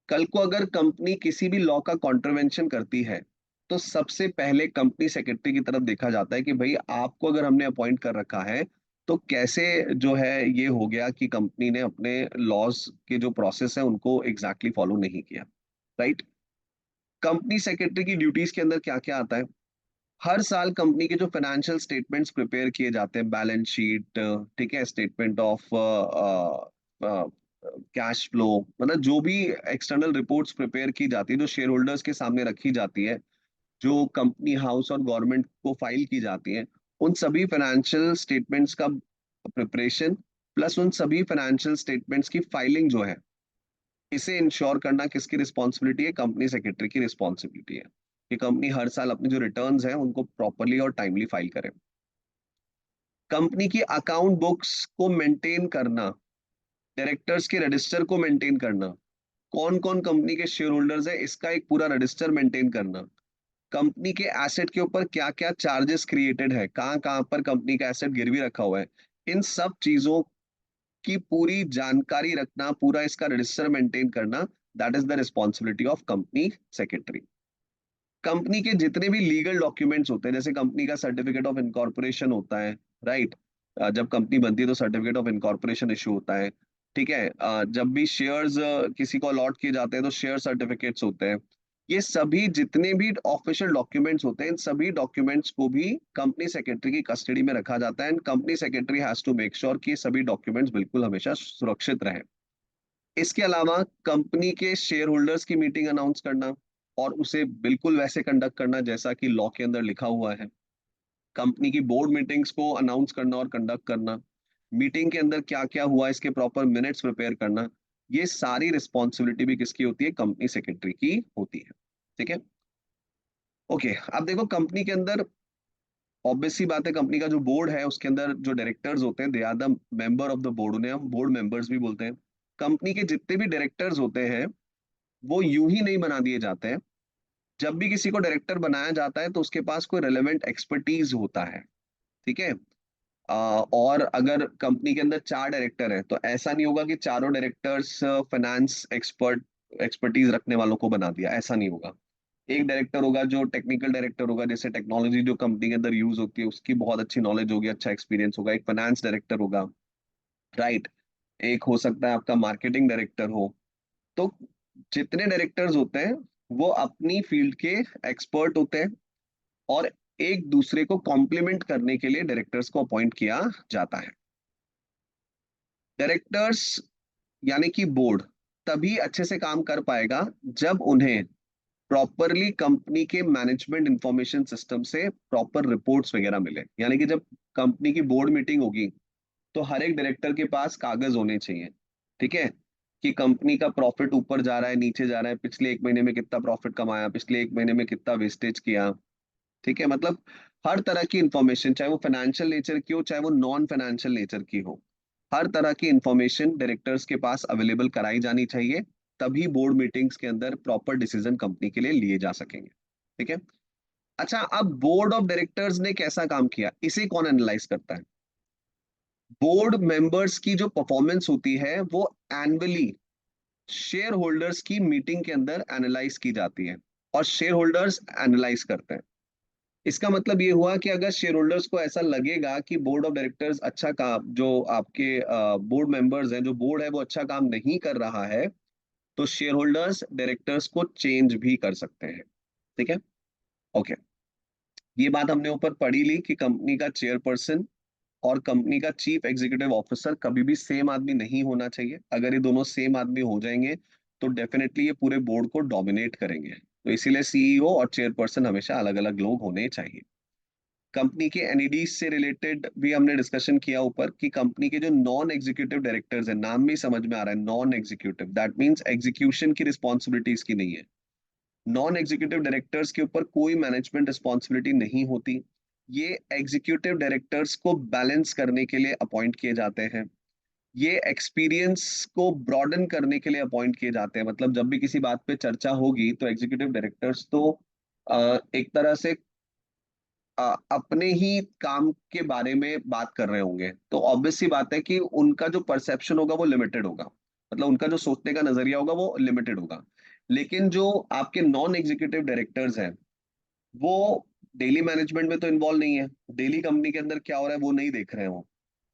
कल को अगर कंपनी किसी भी लॉ का कॉन्ट्रवेंशन करती है तो सबसे पहले कंपनी सेक्रेटरी की तरफ देखा जाता है कि भाई आपको अगर हमने अपॉइंट कर रखा है तो कैसे जो है ये हो गया कि कंपनी ने अपने लॉज के जो प्रोसेस है उनको एग्जैक्टली फॉलो नहीं किया। राइट। कंपनी सेक्रेटरी की ड्यूटीज के अंदर क्या क्या आता है? हर साल कंपनी के जो फाइनेंशियल स्टेटमेंट्स प्रिपेयर किए जाते हैं, बैलेंस शीट, ठीक है, स्टेटमेंट ऑफ कैश फ्लो, मतलब जो भी एक्सटर्नल रिपोर्ट्स प्रिपेयर की जाती है, जो शेयर होल्डर्स के सामने रखी जाती है, जो कंपनी हाउस और गवर्नमेंट को फाइल की जाती है, उन सभी फाइनेंशियल स्टेटमेंट्स का प्रिपरेशन प्लस उन सभी फाइनेंशियल स्टेटमेंट्स की फाइलिंग जो है, इसे इंश्योर करना किसकी रिस्पॉन्सिबिलिटी है? कंपनी सेक्रेटरी की रिस्पॉन्सिबिलिटी है कि कंपनी हर साल अपनी जो रिटर्न्स हैं उनको प्रॉपरली और टाइमली फाइल करे। कंपनी की अकाउंट बुक्स को मेंटेन करना, डायरेक्टर्स के रजिस्टर को मेंटेन करना, कौन कौन कंपनी के शेयर होल्डर्स है इसका एक पूरा रजिस्टर मेंटेन करना, कंपनी के एसेट के ऊपर क्या क्या चार्जेस क्रिएटेड है, कहाँ कहाँ पर कंपनी का एसेट गिरवी रखा हुआ है, इन सब चीजों की पूरी जानकारी रखना, पूरा इसका रजिस्टर मेंटेन करना, that is the responsibility of company secretary. Company के जितने भी लीगल डॉक्यूमेंट्स होते हैं, जैसे कंपनी का सर्टिफिकेट ऑफ इनकॉर्पोरेशन होता है, राइट, जब कंपनी बनती है तो सर्टिफिकेट ऑफ इनकॉर्पोरेशन इशू होता है, ठीक है, जब भी शेयर्स किसी को अलॉट किए जाते हैं तो शेयर सर्टिफिकेट्स होते हैं, ये सभी जितने भी ऑफिशियल डॉक्यूमेंट्स होते हैं, इन सभी डॉक्यूमेंट्स को भी कंपनी सेक्रेटरी की कस्टडी में रखा जाता है, and company secretary has to make sure कि ये सभी डॉक्यूमेंट्स बिल्कुल हमेशा सुरक्षित रहे। इसके अलावा कंपनी के शेयर होल्डर्स की मीटिंग अनाउंस करना और उसे बिल्कुल वैसे कंडक्ट करना जैसा कि लॉ के अंदर लिखा हुआ है, कंपनी की बोर्ड मीटिंग्स को अनाउंस करना और कंडक्ट करना, मीटिंग के अंदर क्या क्या हुआ इसके प्रॉपर मिनट्स प्रिपेयर करना, ये सारी रिस्पॉन्सिबिलिटी भी किसकी होती है? कंपनी सेक्रेटरी की होती है। ठीक है, ओके। अब देखो कंपनी के अंदर ऑब्वियस सी बात है, कंपनी का जो बोर्ड है उसके अंदर जो डायरेक्टर्स होते हैं, they are the member of the board, उन्हें हम बोर्ड मेंबर्स भी बोलते हैं। कंपनी के जितने भी डायरेक्टर्स होते हैं वो यूं ही नहीं बना दिए जाते हैं। जब भी किसी को डायरेक्टर बनाया जाता है तो उसके पास कोई रेलेवेंट एक्सपर्टीज होता है, ठीक है। और अगर कंपनी के अंदर 4 डायरेक्टर हैं तो ऐसा नहीं होगा कि चारों डायरेक्टर्स फाइनेंस एक्सपर्टीज रखने वालों को बना दिया, ऐसा नहीं होगा। एक डायरेक्टर होगा जो टेक्निकल डायरेक्टर होगा, जैसे टेक्नोलॉजी जो कंपनी के अंदर यूज होती है उसकी बहुत अच्छी नॉलेज होगी, अच्छा एक्सपीरियंस होगा। एक फाइनेंस डायरेक्टर होगा, राइट। एक हो सकता है आपका मार्केटिंग डायरेक्टर हो। तो जितने डायरेक्टर्स होते हैं वो अपनी फील्ड के एक्सपर्ट होते हैं, और एक दूसरे को कॉम्प्लीमेंट करने के लिए डायरेक्टर्स को अपॉइंट किया जाता है। डायरेक्टर्स यानी कि बोर्ड तभी अच्छे से काम कर पाएगा जब उन्हें प्रॉपरली कंपनी के मैनेजमेंट इंफॉर्मेशन सिस्टम से प्रॉपर रिपोर्ट्स वगैरह मिले। यानी कि जब कंपनी की बोर्ड मीटिंग होगी तो हर एक डायरेक्टर के पास कागज होने चाहिए, ठीक है, कि कंपनी का प्रॉफिट ऊपर जा रहा है नीचे जा रहा है, पिछले 1 महीने में कितना प्रॉफिट कमाया, पिछले 1 महीने में कितना वेस्टेज किया, ठीक है। मतलब हर तरह की इंफॉर्मेशन, चाहे वो फाइनेंशियल नेचर की हो चाहे वो नॉन फाइनेंशियल नेचर की हो, हर तरह की इंफॉर्मेशन डायरेक्टर्स के पास अवेलेबल कराई जानी चाहिए, तभी बोर्ड मीटिंग्स के अंदर प्रॉपर डिसीजन कंपनी के लिए लिए जा सकेंगे, ठीक है। अच्छा, अब बोर्ड ऑफ डायरेक्टर्स ने कैसा काम किया, इसे कौन एनालाइज करता है? बोर्ड मेंबर्स की जो परफॉर्मेंस होती है वो एनुअली शेयर होल्डर्स की मीटिंग के अंदर एनालाइज की जाती है, और शेयर होल्डर्स एनालाइज करते हैं। इसका मतलब ये हुआ कि अगर शेयर होल्डर्स को ऐसा लगेगा कि बोर्ड ऑफ डायरेक्टर्स अच्छा काम, जो आपके बोर्ड मेंबर्स हैं, जो बोर्ड है वो अच्छा काम नहीं कर रहा है, तो शेयर होल्डर्स डायरेक्टर्स को चेंज भी कर सकते हैं, ठीक है। ओके, ये बात हमने ऊपर पढ़ी ली कि कंपनी का चेयरपर्सन और कंपनी का चीफ एग्जीक्यूटिव ऑफिसर कभी भी सेम आदमी नहीं होना चाहिए। अगर ये दोनों सेम आदमी हो जाएंगे तो डेफिनेटली ये पूरे बोर्ड को डोमिनेट करेंगे, तो इसीलिए सीईओ और चेयरपर्सन हमेशा अलग अलग लोग होने चाहिए। कंपनी के एनईडी से रिलेटेड भी हमने डिस्कशन किया ऊपर कि कंपनी के जो नॉन एग्जीक्यूटिव डायरेक्टर्स हैं, नाम में ही समझ में आ रहा है non executive, that means execution की रिस्पॉन्सिबिलिटी इसकी नहीं है। नॉन एग्जीक्यूटिव डायरेक्टर्स के ऊपर कोई मैनेजमेंट रिस्पॉन्सिबिलिटी नहीं होती। ये एग्जीक्यूटिव डायरेक्टर्स को बैलेंस करने के लिए अपॉइंट किए जाते हैं, ये एक्सपीरियंस को ब्रॉडन करने के लिए अपॉइंट किए जाते हैं। मतलब जब भी किसी बात पे चर्चा होगी तो एग्जीक्यूटिव डायरेक्टर्स तो एक तरह से अपने ही काम के बारे में बात कर रहे होंगे, तो ऑब्वियस सी बात है कि उनका जो परसेप्शन होगा वो लिमिटेड होगा, मतलब उनका जो सोचने का नजरिया होगा वो लिमिटेड होगा। लेकिन जो आपके नॉन एग्जीक्यूटिव डायरेक्टर्स हैं वो डेली मैनेजमेंट में तो इन्वॉल्व नहीं है, डेली कंपनी के अंदर क्या हो रहा है वो नहीं देख रहे हो,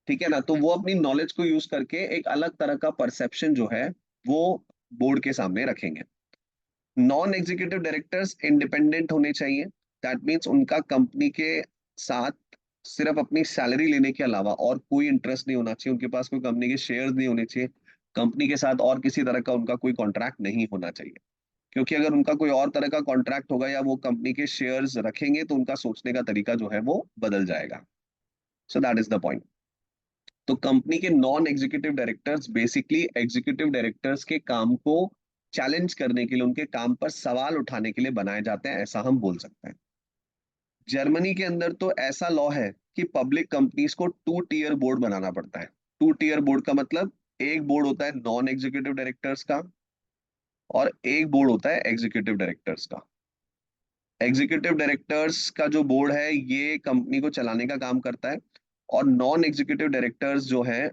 ठीक है ना, तो वो अपनी नॉलेज को यूज करके एक अलग तरह का परसेप्शन जो है वो बोर्ड के सामने रखेंगे। नॉन एग्जीक्यूटिव डायरेक्टर्स इंडिपेंडेंट होने चाहिए, दैट मीन्स उनका कंपनी के साथ सिर्फ अपनी सैलरी लेने के अलावा और कोई इंटरेस्ट नहीं होना चाहिए, उनके पास कोई कंपनी के शेयर्स नहीं होने चाहिए, कंपनी के साथ और किसी तरह का उनका कोई कॉन्ट्रैक्ट नहीं होना चाहिए। क्योंकि अगर उनका कोई और तरह का कॉन्ट्रैक्ट होगा या वो कंपनी के शेयर्स रखेंगे तो उनका सोचने का तरीका जो है वो बदल जाएगा। So that is the point. तो कंपनी के non executive directors basically executive directors के काम को चैलेंज करने के लिए, उनके काम पर सवाल उठाने के लिए बनाए जाते हैं, ऐसा हम बोल सकते हैं। जर्मनी के अंदर तो ऐसा लॉ है कि पब्लिक कंपनीज को 2 टियर बोर्ड बनाना पड़ता है। 2 टियर बोर्ड का मतलब एक बोर्ड होता है नॉन एग्जीक्यूटिव डायरेक्टर्स का और एक बोर्ड होता है एग्जीक्यूटिव डायरेक्टर्स का। एग्जीक्यूटिव डायरेक्टर्स का जो बोर्ड है ये कंपनी को चलाने का काम करता है, और नॉन एग्जीक्यूटिव डायरेक्टर्स जो है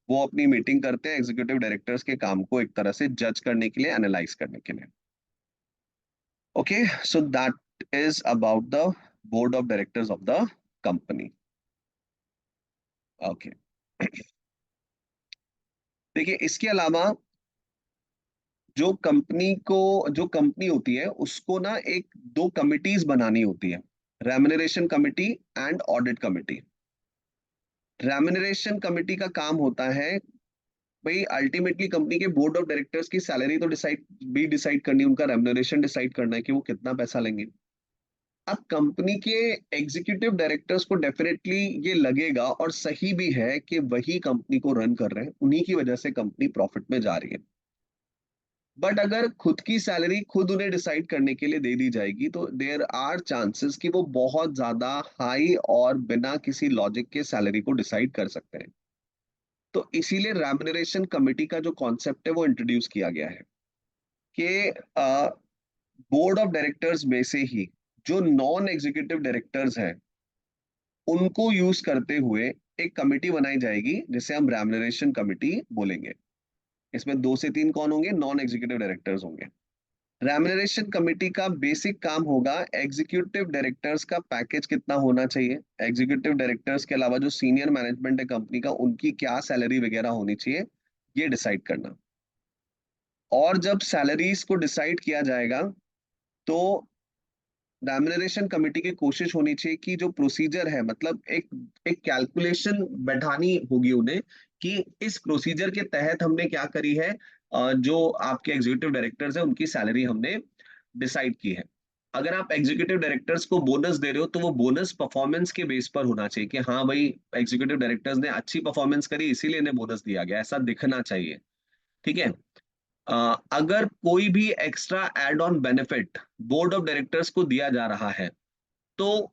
वो अपनी मीटिंग करते हैं एग्जीक्यूटिव डायरेक्टर्स के काम को एक तरह से जज करने के लिए, एनालाइज करने के लिए। Okay, so that is about the board of directors of the company. Okay, देखिए इसके अलावा जो कंपनी होती है उसको ना एक दो कमिटीज बनानी होती है, remuneration committee and audit committee. Remuneration committee का काम होता है भाई अल्टीमेटली कंपनी के बोर्ड ऑफ डायरेक्टर्स की सैलरी तो डिसाइड करनी, उनका रेम्युनरेशन डिसाइड करना है कि वो कितना पैसा लेंगे। अब कंपनी के एग्जीक्यूटिव डायरेक्टर्स को डेफिनेटली ये लगेगा और सही भी है कि वही कंपनी को रन कर रहे हैं, उन्हीं की वजह से कंपनी प्रॉफिट में जा रही है। बट अगर खुद की सैलरी खुद उन्हें डिसाइड करने के लिए दे दी जाएगी तो देयर आर चांसेस कि वो बहुत ज्यादा हाई और बिना किसी लॉजिक के सैलरी को डिसाइड कर सकते हैं। तो इसीलिए रेम्युनरेशन कमेटी का जो कॉन्सेप्ट है वो इंट्रोड्यूस किया गया है कि बोर्ड ऑफ डायरेक्टर्स में से ही जो नॉन एग्जीक्यूटिव डायरेक्टर्स हैं उनको यूज करते हुए एक कमेटी बनाई जाएगी जिसे हम रेम्युनरेशन कमेटी बोलेंगे। इसमें 2 से 3 कौन होंगे? नॉन एग्जीक्यूटिव डायरेक्टर्स होंगे। रेम्युनरेशन कमेटी का बेसिक काम होगा एग्जीक्यूटिव डायरेक्टर्स का पैकेज कितना होना चाहिए, एग्जीक्यूटिव डायरेक्टर्स के अलावा जो सीनियर मैनेजमेंट है कंपनी का उनकी क्या सैलरी वगैरह होनी चाहिए, ये डिसाइड करना। और जब सैलरीज को डिसाइड किया जाएगा तो रेम्युनरेशन कमेटी की कोशिश होनी चाहिए कि जो प्रोसीजर है, मतलब एक एक कैलकुलेशन बैठानी होगी उन्हें कि इस प्रोसीजर के तहत हमने क्या करी है, जो आपके एग्जीक्यूटिव डायरेक्टर्स हैं उनकी सैलरी हमने डिसाइड की है। अगर आप एग्जीक्यूटिव डायरेक्टर्स को बोनस दे रहे हो तो वो बोनस परफॉर्मेंस के बेस पर होना चाहिए कि हाँ भाई एग्जीक्यूटिव डायरेक्टर्स ने अच्छी परफॉर्मेंस करी इसीलिए इन्हें बोनस दिया गया, ऐसा दिखना चाहिए। ठीक है। अगर कोई भी extra add on benefit board of directors को दिया जा रहा है तो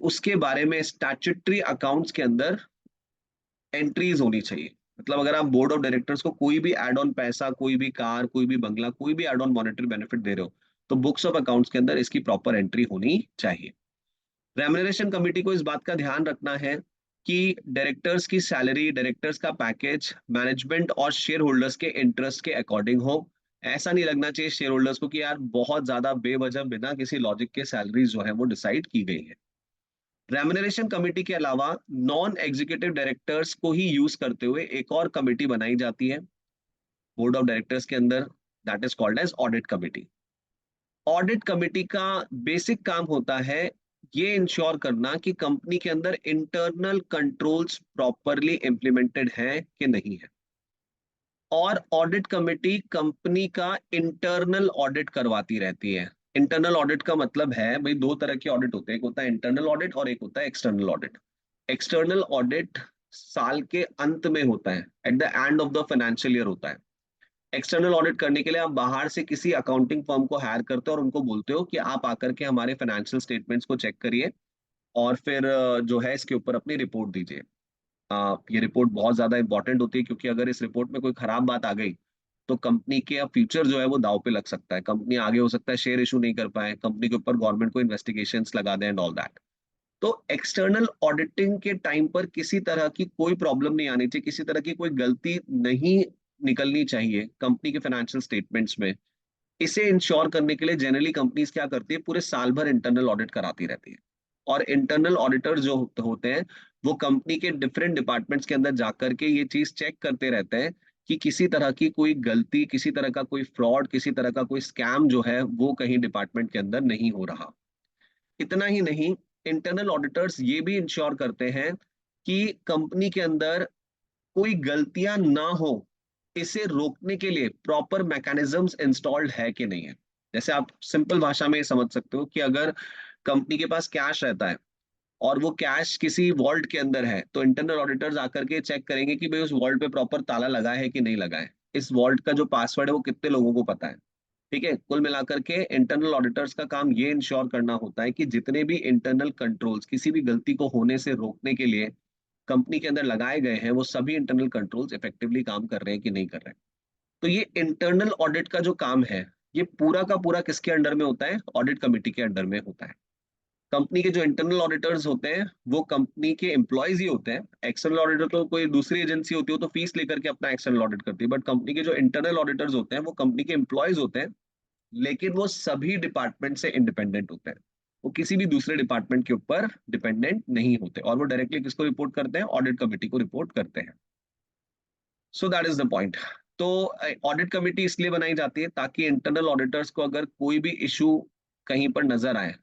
उसके बारे में स्टैट्यूटरी अकाउंट्स के अंदर एंट्रीज होनी चाहिए। मतलब अगर आप बोर्ड ऑफ डायरेक्टर्स को कोई भी एड ऑन पैसा, कोई भी कार, कोई भी बंगला, कोई भी एड ऑन मॉनेटरी बेनिफिट दे रहे हो तो बुक्स ऑफ अकाउंट्स के अंदर इसकी प्रॉपर एंट्री होनी चाहिए। रेम्युनरेशन कमेटी को इस बात का ध्यान रखना है कि डायरेक्टर्स की सैलरी, डायरेक्टर्स का पैकेज मैनेजमेंट और शेयर होल्डर्स के इंटरेस्ट के अकॉर्डिंग हो। ऐसा नहीं लगना चाहिए शेयर होल्डर्स को कि यार बहुत ज्यादा बेवजह बिना किसी लॉजिक के सैलरीज जो है वो डिसाइड की गई है। रेम्युनरेशन कमेटी के अलावा नॉन एग्जीक्यूटिव डायरेक्टर्स को ही यूज करते हुए एक और कमेटी बनाई जाती है बोर्ड ऑफ डायरेक्टर्स के अंदर, that is called as audit committee. Audit committee का बेसिक काम होता है ये इंश्योर करना कि कंपनी के अंदर इंटरनल कंट्रोल्स प्रॉपरली इंप्लीमेंटेड हैं कि नहीं है। और ऑडिट कमेटी कंपनी का इंटरनल ऑडिट करवाती रहती है। इंटरनल ऑडिट का मतलब है भाई 2 तरह के ऑडिट होते हैं, एक होता है इंटरनल ऑडिट और एक होता है एक्सटर्नल ऑडिट। एक्सटर्नल ऑडिट साल के अंत में होता है, at the end of the financial year होता है। एक्सटर्नल ऑडिट करने के लिए आप बाहर से किसी अकाउंटिंग फर्म को हायर करते हो और उनको बोलते हो कि आप आकर के हमारे फाइनेंशियल स्टेटमेंट्स को चेक करिए और फिर जो है इसके ऊपर अपनी रिपोर्ट दीजिए। ये रिपोर्ट बहुत ज्यादा इंपॉर्टेंट होती है क्योंकि अगर इस रिपोर्ट में कोई खराब बात आ गई तो कंपनी के फ्यूचर जो है वो दाव पे लग सकता है, कंपनी आगे हो सकता है शेयर इशू नहीं कर पाए, कंपनी के ऊपर गवर्नमेंट को इन्वेस्टिगेशंस लगा दें एंड ऑल दैट। तो एक्सटर्नल ऑडिटिंग के टाइम पर किसी तरह की कोई प्रॉब्लम नहीं आनी चाहिए, किसी तरह की कोई गलती नहीं निकलनी चाहिए कंपनी के फाइनेंशियल स्टेटमेंट्स में। इसे इंश्योर करने के लिए जनरली कंपनीज क्या करती है, पूरे साल भर इंटरनल ऑडिट कराती रहती है। और इंटरनल ऑडिटर्स जो होते हैं वो कंपनी के डिफरेंट डिपार्टमेंट्स के अंदर जाकर के ये चीज चेक करते रहते हैं कि किसी तरह की कोई गलती, किसी तरह का कोई फ्रॉड, किसी तरह का कोई स्कैम जो है वो कहीं डिपार्टमेंट के अंदर नहीं हो रहा। इतना ही नहीं, इंटरनल ऑडिटर्स ये भी इंश्योर करते हैं कि कंपनी के अंदर कोई गलतियां ना हो, इसे रोकने के लिए प्रॉपर मैकेनिज्म्स इंस्टॉल्ड है कि नहीं है। जैसे आप सिंपल भाषा में ये समझ सकते हो कि अगर कंपनी के पास कैश रहता है और वो कैश किसी वॉल्ट के अंदर है, तो इंटरनल ऑडिटर्स आकर के चेक करेंगे कि भाई उस वॉल्ट पे प्रॉपर ताला लगा है कि नहीं लगा है, इस वॉल्ट का जो पासवर्ड है वो कितने लोगों को पता है। ठीक है, कुल मिलाकर के इंटरनल ऑडिटर्स का काम ये इंश्योर करना होता है कि जितने भी इंटरनल कंट्रोल्स किसी भी गलती को होने से रोकने के लिए कंपनी के अंदर लगाए गए हैं, वो सभी इंटरनल कंट्रोल्स इफेक्टिवली काम कर रहे हैं कि नहीं कर रहे हैं। तो ये इंटरनल ऑडिट का जो काम है, ये पूरा का पूरा किसके अंडर में होता है? ऑडिट कमेटी के अंडर में होता है। कंपनी के जो इंटरनल ऑडिटर्स होते हैं वो कंपनी के एम्प्लॉयज ही होते हैं। एक्सटर्नल ऑडिटर तो कोई दूसरी एजेंसी होती है, तो फीस लेकर के अपना एक्सटर्नल ऑडिट करती है, बट कंपनी के जो इंटरनल ऑडिटर्स होते हैं वो कंपनी के एम्प्लॉयज होते हैं, लेकिन वो सभी डिपार्टमेंट से इंडिपेंडेंट होते हैं। वो किसी भी दूसरे डिपार्टमेंट के ऊपर डिपेंडेंट नहीं होते, और वो डायरेक्टली किसको रिपोर्ट करते हैं? ऑडिट कमेटी को रिपोर्ट करते हैं। So that is the point. तो ऑडिट कमेटी इसलिए बनाई जाती है ताकि इंटरनल ऑडिटर्स को अगर कोई भी इशू कहीं पर नजर आए,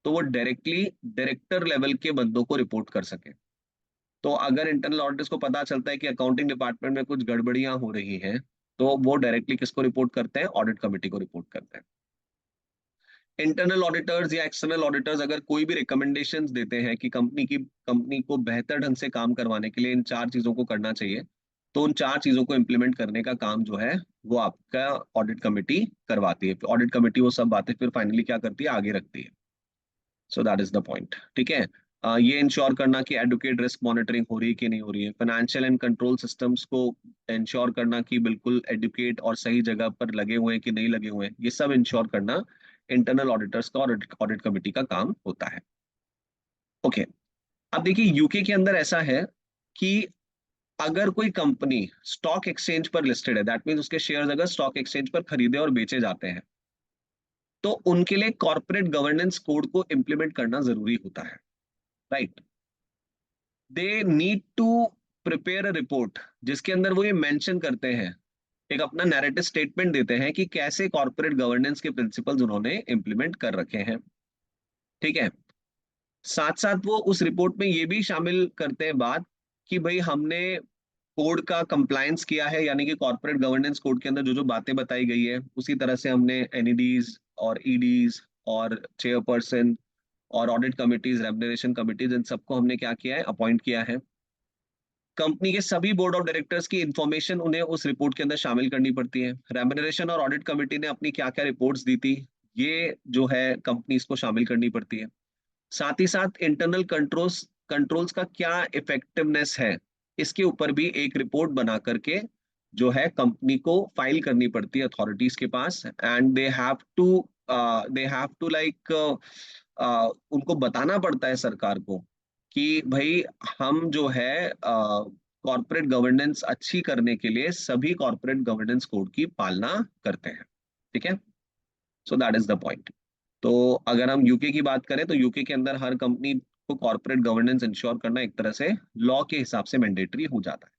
तो वो डायरेक्टली डायरेक्टर लेवल के बंदों को रिपोर्ट कर सके। तो अगर इंटरनल ऑडिटर्स को पता चलता है कि अकाउंटिंग डिपार्टमेंट में कुछ गड़बड़ियां हो रही हैं, तो वो डायरेक्टली किसको रिपोर्ट करते हैं? ऑडिट कमेटी को रिपोर्ट करते हैं। इंटरनल ऑडिटर्स या एक्सटर्नल ऑडिटर्स अगर कोई भी रिकमेंडेशंस देते हैं कि कंपनी को बेहतर ढंग से काम करवाने के लिए इन चार चीजों को करना चाहिए, तो उन चार चीजों को इम्प्लीमेंट करने का काम जो है वो आपका ऑडिट कमेटी करवाती है। ऑडिट कमेटी वो सब बातें फिर फाइनली क्या करती है? आगे रखती है। So that is the point. ठीक है। ये इंश्योर करना कि एडुकेट रिस्क मॉनिटरिंग हो रही है कि नहीं हो रही है, फाइनेंशियल एंड कंट्रोल सिस्टम्स को इंश्योर करना कि बिल्कुल एडुकेट और सही जगह पर लगे हुए हैं कि नहीं लगे हुए हैं, ये सब इंश्योर करना इंटरनल ऑडिटर्स का और ऑडिट कमेटी का काम होता है। ओके। अब देखिए, यूके के अंदर ऐसा है कि अगर कोई कंपनी स्टॉक एक्सचेंज पर लिस्टेड है, दैट मीन्स उसके शेयर्स अगर स्टॉक एक्सचेंज पर खरीदे और बेचे जाते हैं, तो उनके लिए कॉर्पोरेट गवर्नेंस कोड को इंप्लीमेंट करना जरूरी होता है। Right. They need to prepare a report जिसके अंदर वो ये मेंशन करते हैं, एक अपना नैरेटिव स्टेटमेंट देते हैं कि कैसे कॉर्पोरेट गवर्नेंस के प्रिंसिपल्स उन्होंने इंप्लीमेंट कर रखे हैं। ठीक है। साथ साथ वो उस रिपोर्ट में ये भी शामिल करते हैं बात कि भाई हमने कोड का कंप्लायंस किया है, यानी कि कॉर्पोरेट गवर्नेंस कोड के अंदर जो जो बातें बताई गई है उसी तरह से हमने एनईडीज और ईडीज और चेयरपर्सन और ऑडिट कमिटीज, रेम्युनरेशन कमिटीज, इन सबको हमने क्या किया है? अपॉइंट किया है। कंपनी के सभी बोर्ड ऑफ डायरेक्टर्स की इंफॉर्मेशन उन्हें उस रिपोर्ट के अंदर शामिल करनी पड़ती है। रेम्युनरेशन और ऑडिट कमेटी ने अपनी क्या क्या रिपोर्ट्स दी थी, ये जो है कंपनी इसको शामिल करनी पड़ती है। साथ ही साथ इंटरनल कंट्रोल्स कंट्रोल्स का क्या इफेक्टिवनेस है, इसके ऊपर भी एक रिपोर्ट बना करके जो है कंपनी को फाइल करनी पड़ती है अथॉरिटीज के पास। And they have to like उनको बताना पड़ता है सरकार को कि भाई हम जो है कॉर्पोरेट गवर्नेंस अच्छी करने के लिए सभी कॉर्पोरेट गवर्नेंस कोड की पालना करते हैं। ठीक है। So that is the point. तो अगर हम यूके की बात करें, तो यूके के अंदर हर कंपनी को कॉर्पोरेट गवर्नेंस इंश्योर करना एक तरह से लॉ के हिसाब से मैंडेटरी हो जाता है।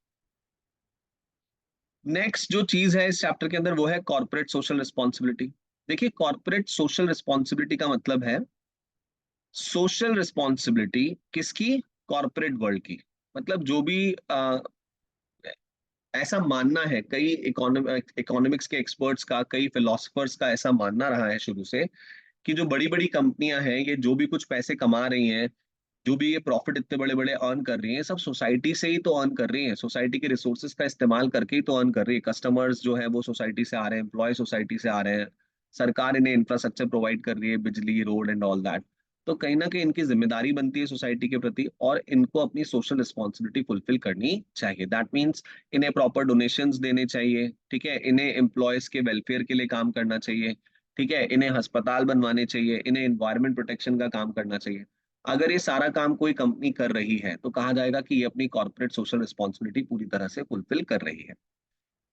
नेक्स्ट जो चीज है इस चैप्टर के अंदर वो है कॉर्पोरेट सोशल रिस्पॉन्सिबिलिटी। देखिए, कॉर्पोरेट सोशल रिस्पॉन्सिबिलिटी का मतलब है सोशल रिस्पॉन्सिबिलिटी किसकी? कॉर्पोरेट वर्ल्ड की। मतलब जो भी ऐसा मानना है, कई इकोनॉमिक्स के एक्सपर्ट्स का, कई फिलोसफर्स का ऐसा मानना रहा है शुरू से कि जो बड़ी बड़ी कंपनियां हैं, ये जो भी कुछ पैसे कमा रही हैं, जो भी ये प्रॉफिट इतने बड़े बड़े अर्न कर रही हैं, सब सोसाइटी से ही तो अर्न कर रही हैं, सोसाइटी के रिसोर्सेज का इस्तेमाल करके ही तो अर्न कर रही है। कस्टमर्स जो है वो सोसाइटी से आ रहे हैं, एम्प्लॉय सोसाइटी से आ रहे हैं, सरकार इन्हें इंफ्रास्ट्रक्चर प्रोवाइड कर रही है, बिजली, रोड एंड ऑल दैट। तो कहीं ना कहीं इनकी जिम्मेदारी बनती है सोसाइटी के प्रति, और इनको अपनी सोशल रिस्पॉन्सिबिलिटी फुलफिल करनी चाहिए। दैट मीन्स इन्हें प्रॉपर डोनेशंस देने चाहिए। ठीक है। इन्हें एम्प्लॉयज के वेलफेयर के लिए काम करना चाहिए। ठीक है। इन्हें अस्पताल बनवाने चाहिए, इन्हें एनवायरमेंट प्रोटेक्शन का काम करना चाहिए। अगर ये सारा काम कोई कंपनी कर रही है, तो कहा जाएगा कि ये अपनी कॉर्पोरेट सोशल रिस्पॉन्सिबिलिटी पूरी तरह से फुलफिल कर रही है।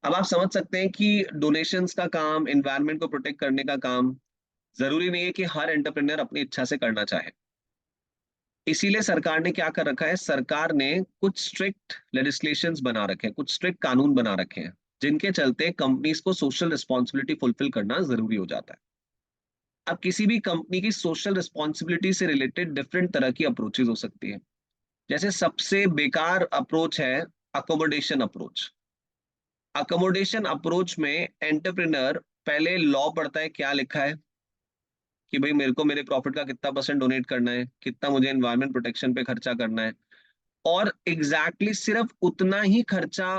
अब आप समझ सकते हैं कि डोनेशंस का काम, एनवायरमेंट को प्रोटेक्ट करने का काम, जरूरी नहीं है कि हर एंटरप्रेन्योर अपनी इच्छा से करना चाहे। इसीलिए सरकार ने क्या कर रखा है? सरकार ने कुछ स्ट्रिक्ट लेजिस्लेशंस बना रखे हैं, कुछ स्ट्रिक्ट कानून बना रखे हैं, जिनके चलते कंपनीज को सोशल रिस्पॉन्सिबिलिटी फुलफिल करना जरूरी हो जाता है। अब किसी भी कंपनी की सोशल रिस्पॉन्सिबिलिटी से रिलेटेड डिफरेंट तरह की अप्रोचेज हो सकती है। जैसे सबसे बेकार अप्रोच है अकोमोडेशन अप्रोच। अकोमोडेशन अप्रोच में एंटरप्रेन्योर पहले लॉ पढ़ता है, क्या लिखा है कि भाई मेरे को मेरे प्रॉफिट का कितना परसेंट डोनेट करना है, कितना मुझे एनवायरमेंट प्रोटेक्शन पे खर्चा करना है, और सिर्फ उतना ही खर्चा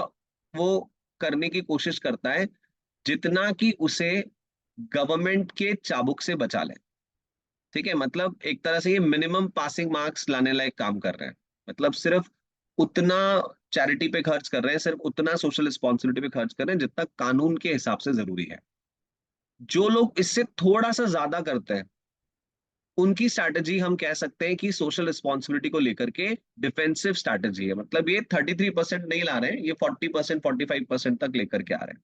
वो करने की कोशिश करता है जितना कि उसे गवर्नमेंट के चाबुक से बचा ले। ठीक है, मतलब एक तरह से ये मिनिमम पासिंग मार्क्स लाने लायक काम कर रहे हैं। मतलब सिर्फ उतना चैरिटी पे खर्च कर रहे हैं, सिर्फ उतना सोशल रिस्पॉन्सिबिलिटी पे खर्च कर रहे हैं जितना कानून के हिसाब से जरूरी है। जो लोग इससे थोड़ा सा ज्यादा करते हैं उनकी स्ट्रैटेजी हम कह सकते हैं कि सोशल रिस्पॉन्सिबिलिटी को लेकर के डिफेंसिव स्ट्रैटेजी है। मतलब ये 33% नहीं ला रहे हैं, ये 40% 45% तक लेकर के आ रहे हैं।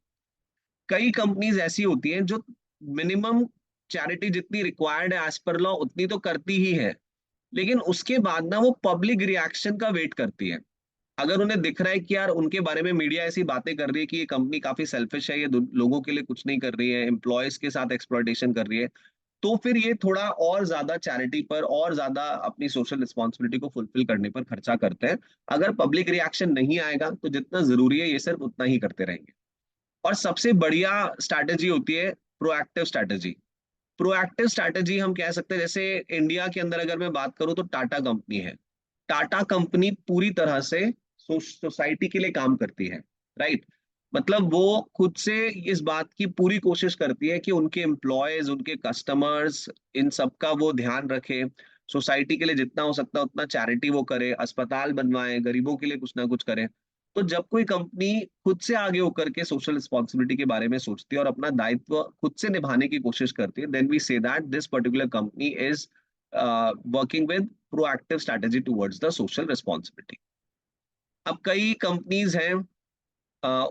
कई कंपनीज ऐसी होती हैं जो मिनिमम चैरिटी जितनी रिक्वायर्ड है एज पर लॉ उतनी तो करती ही है, लेकिन उसके बाद ना वो पब्लिक रिएक्शन का वेट करती है। अगर उन्हें दिख रहा है कि यार उनके बारे में मीडिया ऐसी बातें कर रही है कि ये कंपनी काफी सेल्फिश है, ये लोगों के लिए कुछ नहीं कर रही है, एम्प्लॉयज के साथ एक्सप्लॉयटेशन कर रही है, तो फिर ये थोड़ा और ज्यादा चैरिटी पर और ज्यादा अपनी सोशल रिस्पॉन्सिबिलिटी को फुलफिल करने पर खर्चा करते हैं। अगर पब्लिक रिएक्शन नहीं आएगा तो जितना जरूरी है ये सिर्फ उतना ही करते रहेंगे। और सबसे बढ़िया स्ट्रैटेजी होती है प्रोएक्टिव स्ट्रैटेजी। प्रोएक्टिव स्ट्रैटेजी हम कह सकते हैं, जैसे इंडिया के अंदर अगर मैं बात करूं तो टाटा कंपनी है। टाटा कंपनी पूरी तरह से सोसाइटी के लिए काम करती है, राइट। मतलब वो खुद से इस बात की पूरी कोशिश करती है कि उनके एम्प्लॉयज, उनके कस्टमर्स, इन सब का वो ध्यान रखे। सोसाइटी के लिए जितना हो सकता है उतना चैरिटी वो करे, अस्पताल बनवाए, गरीबों के लिए कुछ ना कुछ करे। तो जब कोई कंपनी खुद से आगे होकर के सोशल रिस्पॉन्सिबिलिटी के बारे में सोचती है और अपना दायित्व खुद से निभाने की कोशिश करती है, then we say that this particular company is working with proactive strategy towards the social responsibility. अब कई कंपनीज हैं,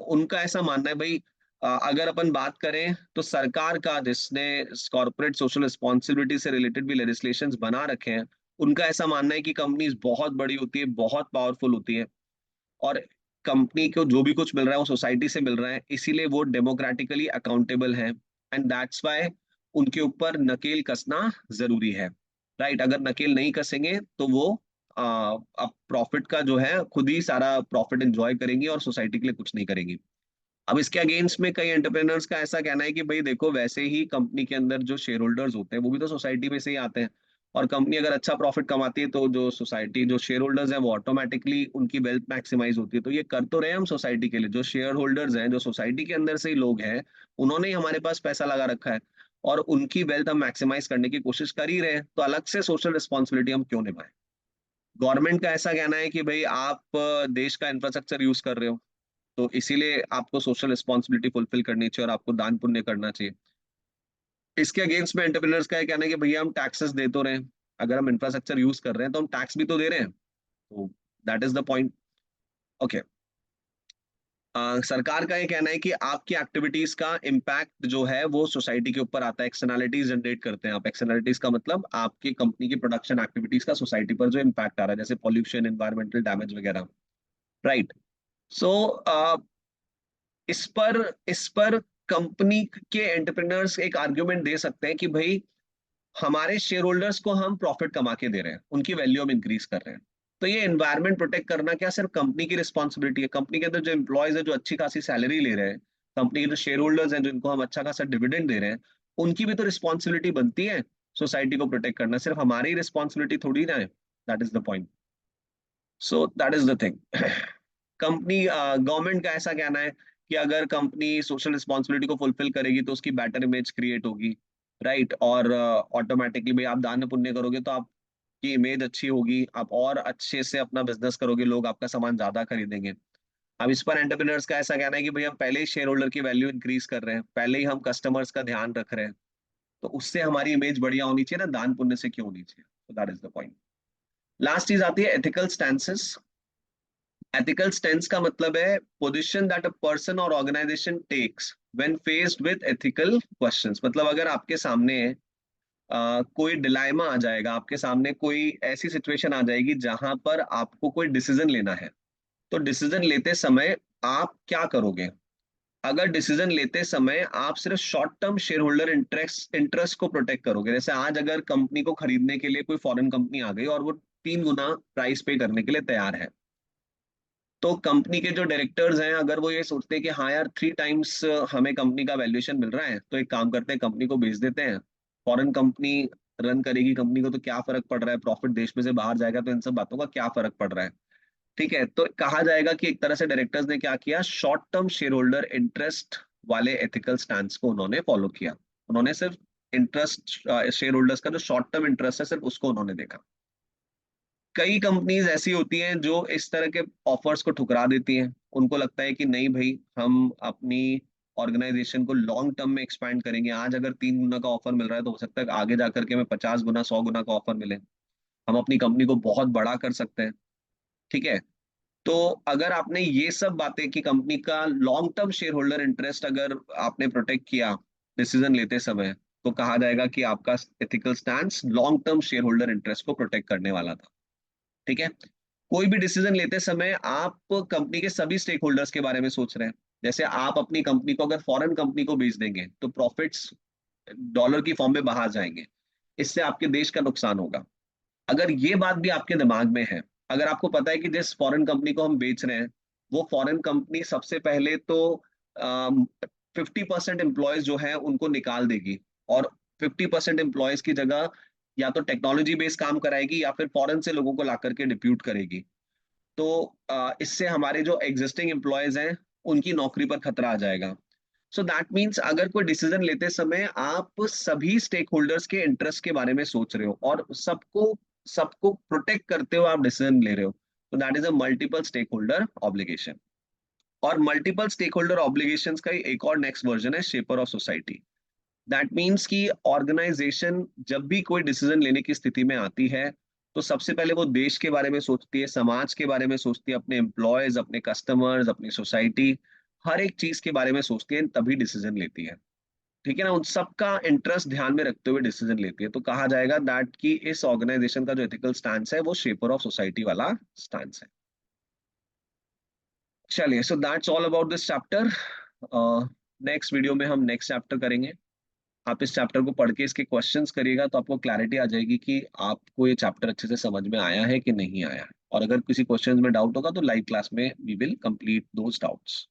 उनका ऐसा मानना है भाई, अगर अपन बात करें तो सरकार का जिसने कॉर्पोरेट सोशल रिस्पॉन्सिबिलिटी से रिलेटेड भी लेजिस्लेशंस बना रखे हैं, उनका ऐसा मानना है कि कंपनीज बहुत बड़ी होती है, बहुत पावरफुल होती है, और कंपनी को जो भी कुछ मिल रहा है वो सोसाइटी से मिल रहा है, इसीलिए वो डेमोक्रेटिकली अकाउंटेबल है, एंड दैट्स वाई उनके ऊपर नकेल कसना जरूरी है। राइट, अगर नकेल नहीं कसेंगे तो वो अब प्रॉफिट का जो है खुद ही सारा प्रॉफिट एंजॉय करेंगी और सोसाइटी के लिए कुछ नहीं करेंगी। अब इसके अगेंस्ट में कई एंटरप्रेनर्स का ऐसा कहना है कि भाई देखो, वैसे ही कंपनी के अंदर जो शेयर होल्डर्स होते हैं वो भी तो सोसाइटी में से ही आते हैं, और कंपनी अगर अच्छा प्रॉफिट कमाती है तो जो सोसाइटी, जो शेयर होल्डर्स हैं वो ऑटोमेटिकली उनकी वेल्थ मैक्सिमाइज होती है। तो ये कर तो रहे हैं हम सोसाइटी के लिए, जो शेयर होल्डर्स हैं, जो सोसाइटी के अंदर से ही लोग हैं, उन्होंने ही हमारे पास पैसा लगा रखा है, और उनकी वेल्थ हम मैक्सिमाइज करने की कोशिश कर ही रहे हैं, तो अलग से सोशल रिस्पॉन्सिबिलिटी हम क्यों निभाएं। गवर्नमेंट का ऐसा कहना है कि भाई आप देश का इंफ्रास्ट्रक्चर यूज कर रहे हो, तो इसीलिए आपको सोशल रिस्पॉन्सिबिलिटी फुलफिल करनी चाहिए और आपको दान पुण्य करना चाहिए। इसके अगेंस्ट में एंटरप्रेन्योर्स का ये कहना है कि भैया हम टैक्सेस दे तो रहे हैं, अगर हम इंफ्रास्ट्रक्चर यूज कर रहे हैं तो हम टैक्स भी तो दे रहे हैं, तो that is the point. Okay, सरकार का ये कहना है कि आपकी एक्टिविटीज का इम्पैक्ट जो है वो सोसाइटी के ऊपर आता है, एक्सटर्नैलिटीज जनरेट करते हैं आप। एक्सटर्नैलिटीज का मतलब आपकी कंपनी की प्रोडक्शन एक्टिविटीज का सोसाइटी पर जो इम्पैक्ट आ रहा है, जैसे पॉल्यूशन, एनवायरमेंटल डैमेज वगैरह, राइट। सो इस पर कंपनी के एंटरप्रेन्योर्स एक आर्ग्यूमेंट दे सकते हैं कि भाई हमारे शेयर होल्डर्स को हम प्रॉफिट कमा के दे रहे हैं, उनकी वैल्यू हम इंक्रीज कर रहे हैं, तो ये एनवायरमेंट प्रोटेक्ट करना क्या सिर्फ कंपनी की रिस्पॉन्सिबिलिटी है? कंपनी के अंदर जो एम्प्लॉयज है, जो अच्छी खासी सैलरी ले रहे हैं, कंपनी के जो शेयर होल्डर्स हैं जिनको हम अच्छा खासा डिविडेंड दे रहे हैं, उनकी भी तो रिस्पॉन्सिबिलिटी बनती है सोसाइटी को प्रोटेक्ट करना, सिर्फ हमारी रिस्पॉन्सिबिलिटी थोड़ी ना है। That is the point. So that is the thing. Company, government का ऐसा कहना है कि अगर कंपनी सोशल रिस्पॉन्सिबिलिटी को फुलफिल करेगी तो उसकी बेटर इमेज क्रिएट होगी, राइट। और ऑटोमेटिकली भाई आप दान पुण्य करोगे तो आपकी इमेज अच्छी होगी, आप और अच्छे से अपना बिजनेस करोगे, लोग आपका सामान ज्यादा खरीदेंगे। अब इस पर एंटरप्रेन्योर्स का ऐसा कहना है कि भाई हम पहले ही शेयर होल्डर की वैल्यू इंक्रीज कर रहे हैं, पहले ही हम कस्टमर्स का ध्यान रख रहे हैं, तो उससे हमारी इमेज बढ़िया होनी चाहिए ना, दान पुण्य से क्यों होनी चाहिए? तो that is the point. Last चीज आती है एथिकल स्टैंसेस। एथिकल स्टैंस का मतलब है पोजीशन दैट अ पर्सन और organisation takes when faced with ethical questions. मतलब अगर आपके सामने कोई डिलाइमा आ जाएगा, आपके सामने कोई ऐसी सिचुएशन आ जाएगी जहां पर आपको कोई डिसीजन लेना है, तो डिसीजन लेते समय आप क्या करोगे? अगर डिसीजन लेते समय आप सिर्फ short term share holder interest को प्रोटेक्ट करोगे, जैसे आज अगर कंपनी को खरीदने के लिए कोई फॉरेन कंपनी आ गई और वो 3 गुना प्राइस पे करने के लिए तैयार है, तो कंपनी के जो डायरेक्टर्स हैं अगर वो ये सोचते हैं कि हाँ यार 3 टाइम्स हमें कंपनी का वैल्यूएशन मिल रहा है, तो एक काम करते हैं कंपनी को बेच देते हैं, फॉरेन कंपनी रन करेगी कंपनी को, तो क्या फर्क पड़ रहा है, प्रॉफिट देश में से बाहर जाएगा तो इन सब बातों का क्या फर्क पड़ रहा है। ठीक है, तो कहा जाएगा कि एक तरह से डायरेक्टर्स ने क्या किया, short term share holder interest वाले एथिकल स्टैंड को उन्होंने फॉलो किया। उन्होंने सिर्फ इंटरेस्ट, शेयर होल्डर्स का जो शॉर्ट टर्म इंटरेस्ट है सिर्फ उसको उन्होंने देखा। कई कंपनीज ऐसी होती हैं जो इस तरह के ऑफर्स को ठुकरा देती हैं, उनको लगता है कि नहीं भाई, हम अपनी ऑर्गेनाइजेशन को लॉन्ग टर्म में एक्सपैंड करेंगे, आज अगर 3 गुना का ऑफर मिल रहा है तो हो सकता है कि आगे जाकर के हमें 50 गुना 100 गुना का ऑफर मिले, हम अपनी कंपनी को बहुत बड़ा कर सकते हैं। ठीक है, तो अगर आपने ये सब बातें की, कंपनी का long term share holder interest अगर आपने प्रोटेक्ट किया डिसीजन लेते समय, तो कहा जाएगा कि आपका ethical stand long term share holder interest को प्रोटेक्ट करने वाला था। ठीक है, कोई भी डिसीजन लेते समय आप कंपनी के सभी स्टेक होल्डर्स के बारे में सोच रहे हैं। जैसे आप अपनी कंपनी को अगर फॉरेन कंपनी को बेच देंगे तो प्रॉफिट्स डॉलर की फॉर्म में बाहर जाएंगे, इससे आपके देश का नुकसान होगा। अगर ये बात भी आपके दिमाग में है, अगर आपको पता है कि जिस फॉरेन कंपनी को हम बेच रहे हैं वो फॉरेन कंपनी सबसे पहले तो 50% एम्प्लॉयज जो है उनको निकाल देगी, और 50% एम्प्लॉयज की जगह या तो टेक्नोलॉजी बेस्ड काम कराएगी या फिर फॉरेन से लोगों को ला करके डिप्यूट करेगी, तो इससे हमारे जो एग्जिस्टिंग एम्प्लॉयज हैं उनकी नौकरी पर खतरा आ जाएगा। सो दैट मीन्स अगर कोई डिसीजन लेते समय आप सभी स्टेक होल्डर्स के इंटरेस्ट के बारे में सोच रहे हो और सबको सबको प्रोटेक्ट करते हुए आप डिसीजन ले रहे हो, तो that is a multiple stakeholder obligation. और मल्टीपल स्टेक होल्डर ऑब्लिगेशंस का ही एक और नेक्स्ट वर्जन है shaper of society. That means कि ऑर्गेनाइजेशन जब भी कोई डिसीजन लेने की स्थिति में आती है, तो सबसे पहले वो देश के बारे में सोचती है, समाज के बारे में सोचती है, अपने एम्प्लॉयज, अपने कस्टमर्स, अपनी सोसाइटी, हर एक चीज के बारे में सोचती है, तभी डिसीजन लेती है। ठीक है ना, उन सबका इंटरेस्ट ध्यान में रखते हुए डिसीजन लेती है, तो कहा जाएगा दैट कि इस ऑर्गेनाइजेशन का जो एथिकल स्टैंड है वो शेपर ऑफ सोसाइटी वाला स्टैंड है। चलिए, so that's all about this chapter. Next video में हम नेक्स्ट चैप्टर करेंगे। आप इस चैप्टर को पढ़ के इसके क्वेश्चंस करिएगा तो आपको क्लैरिटी आ जाएगी कि आपको ये चैप्टर अच्छे से समझ में आया है कि नहीं आया है, और अगर किसी क्वेश्चंस में डाउट होगा तो लाइव क्लास में we will complete those doubts.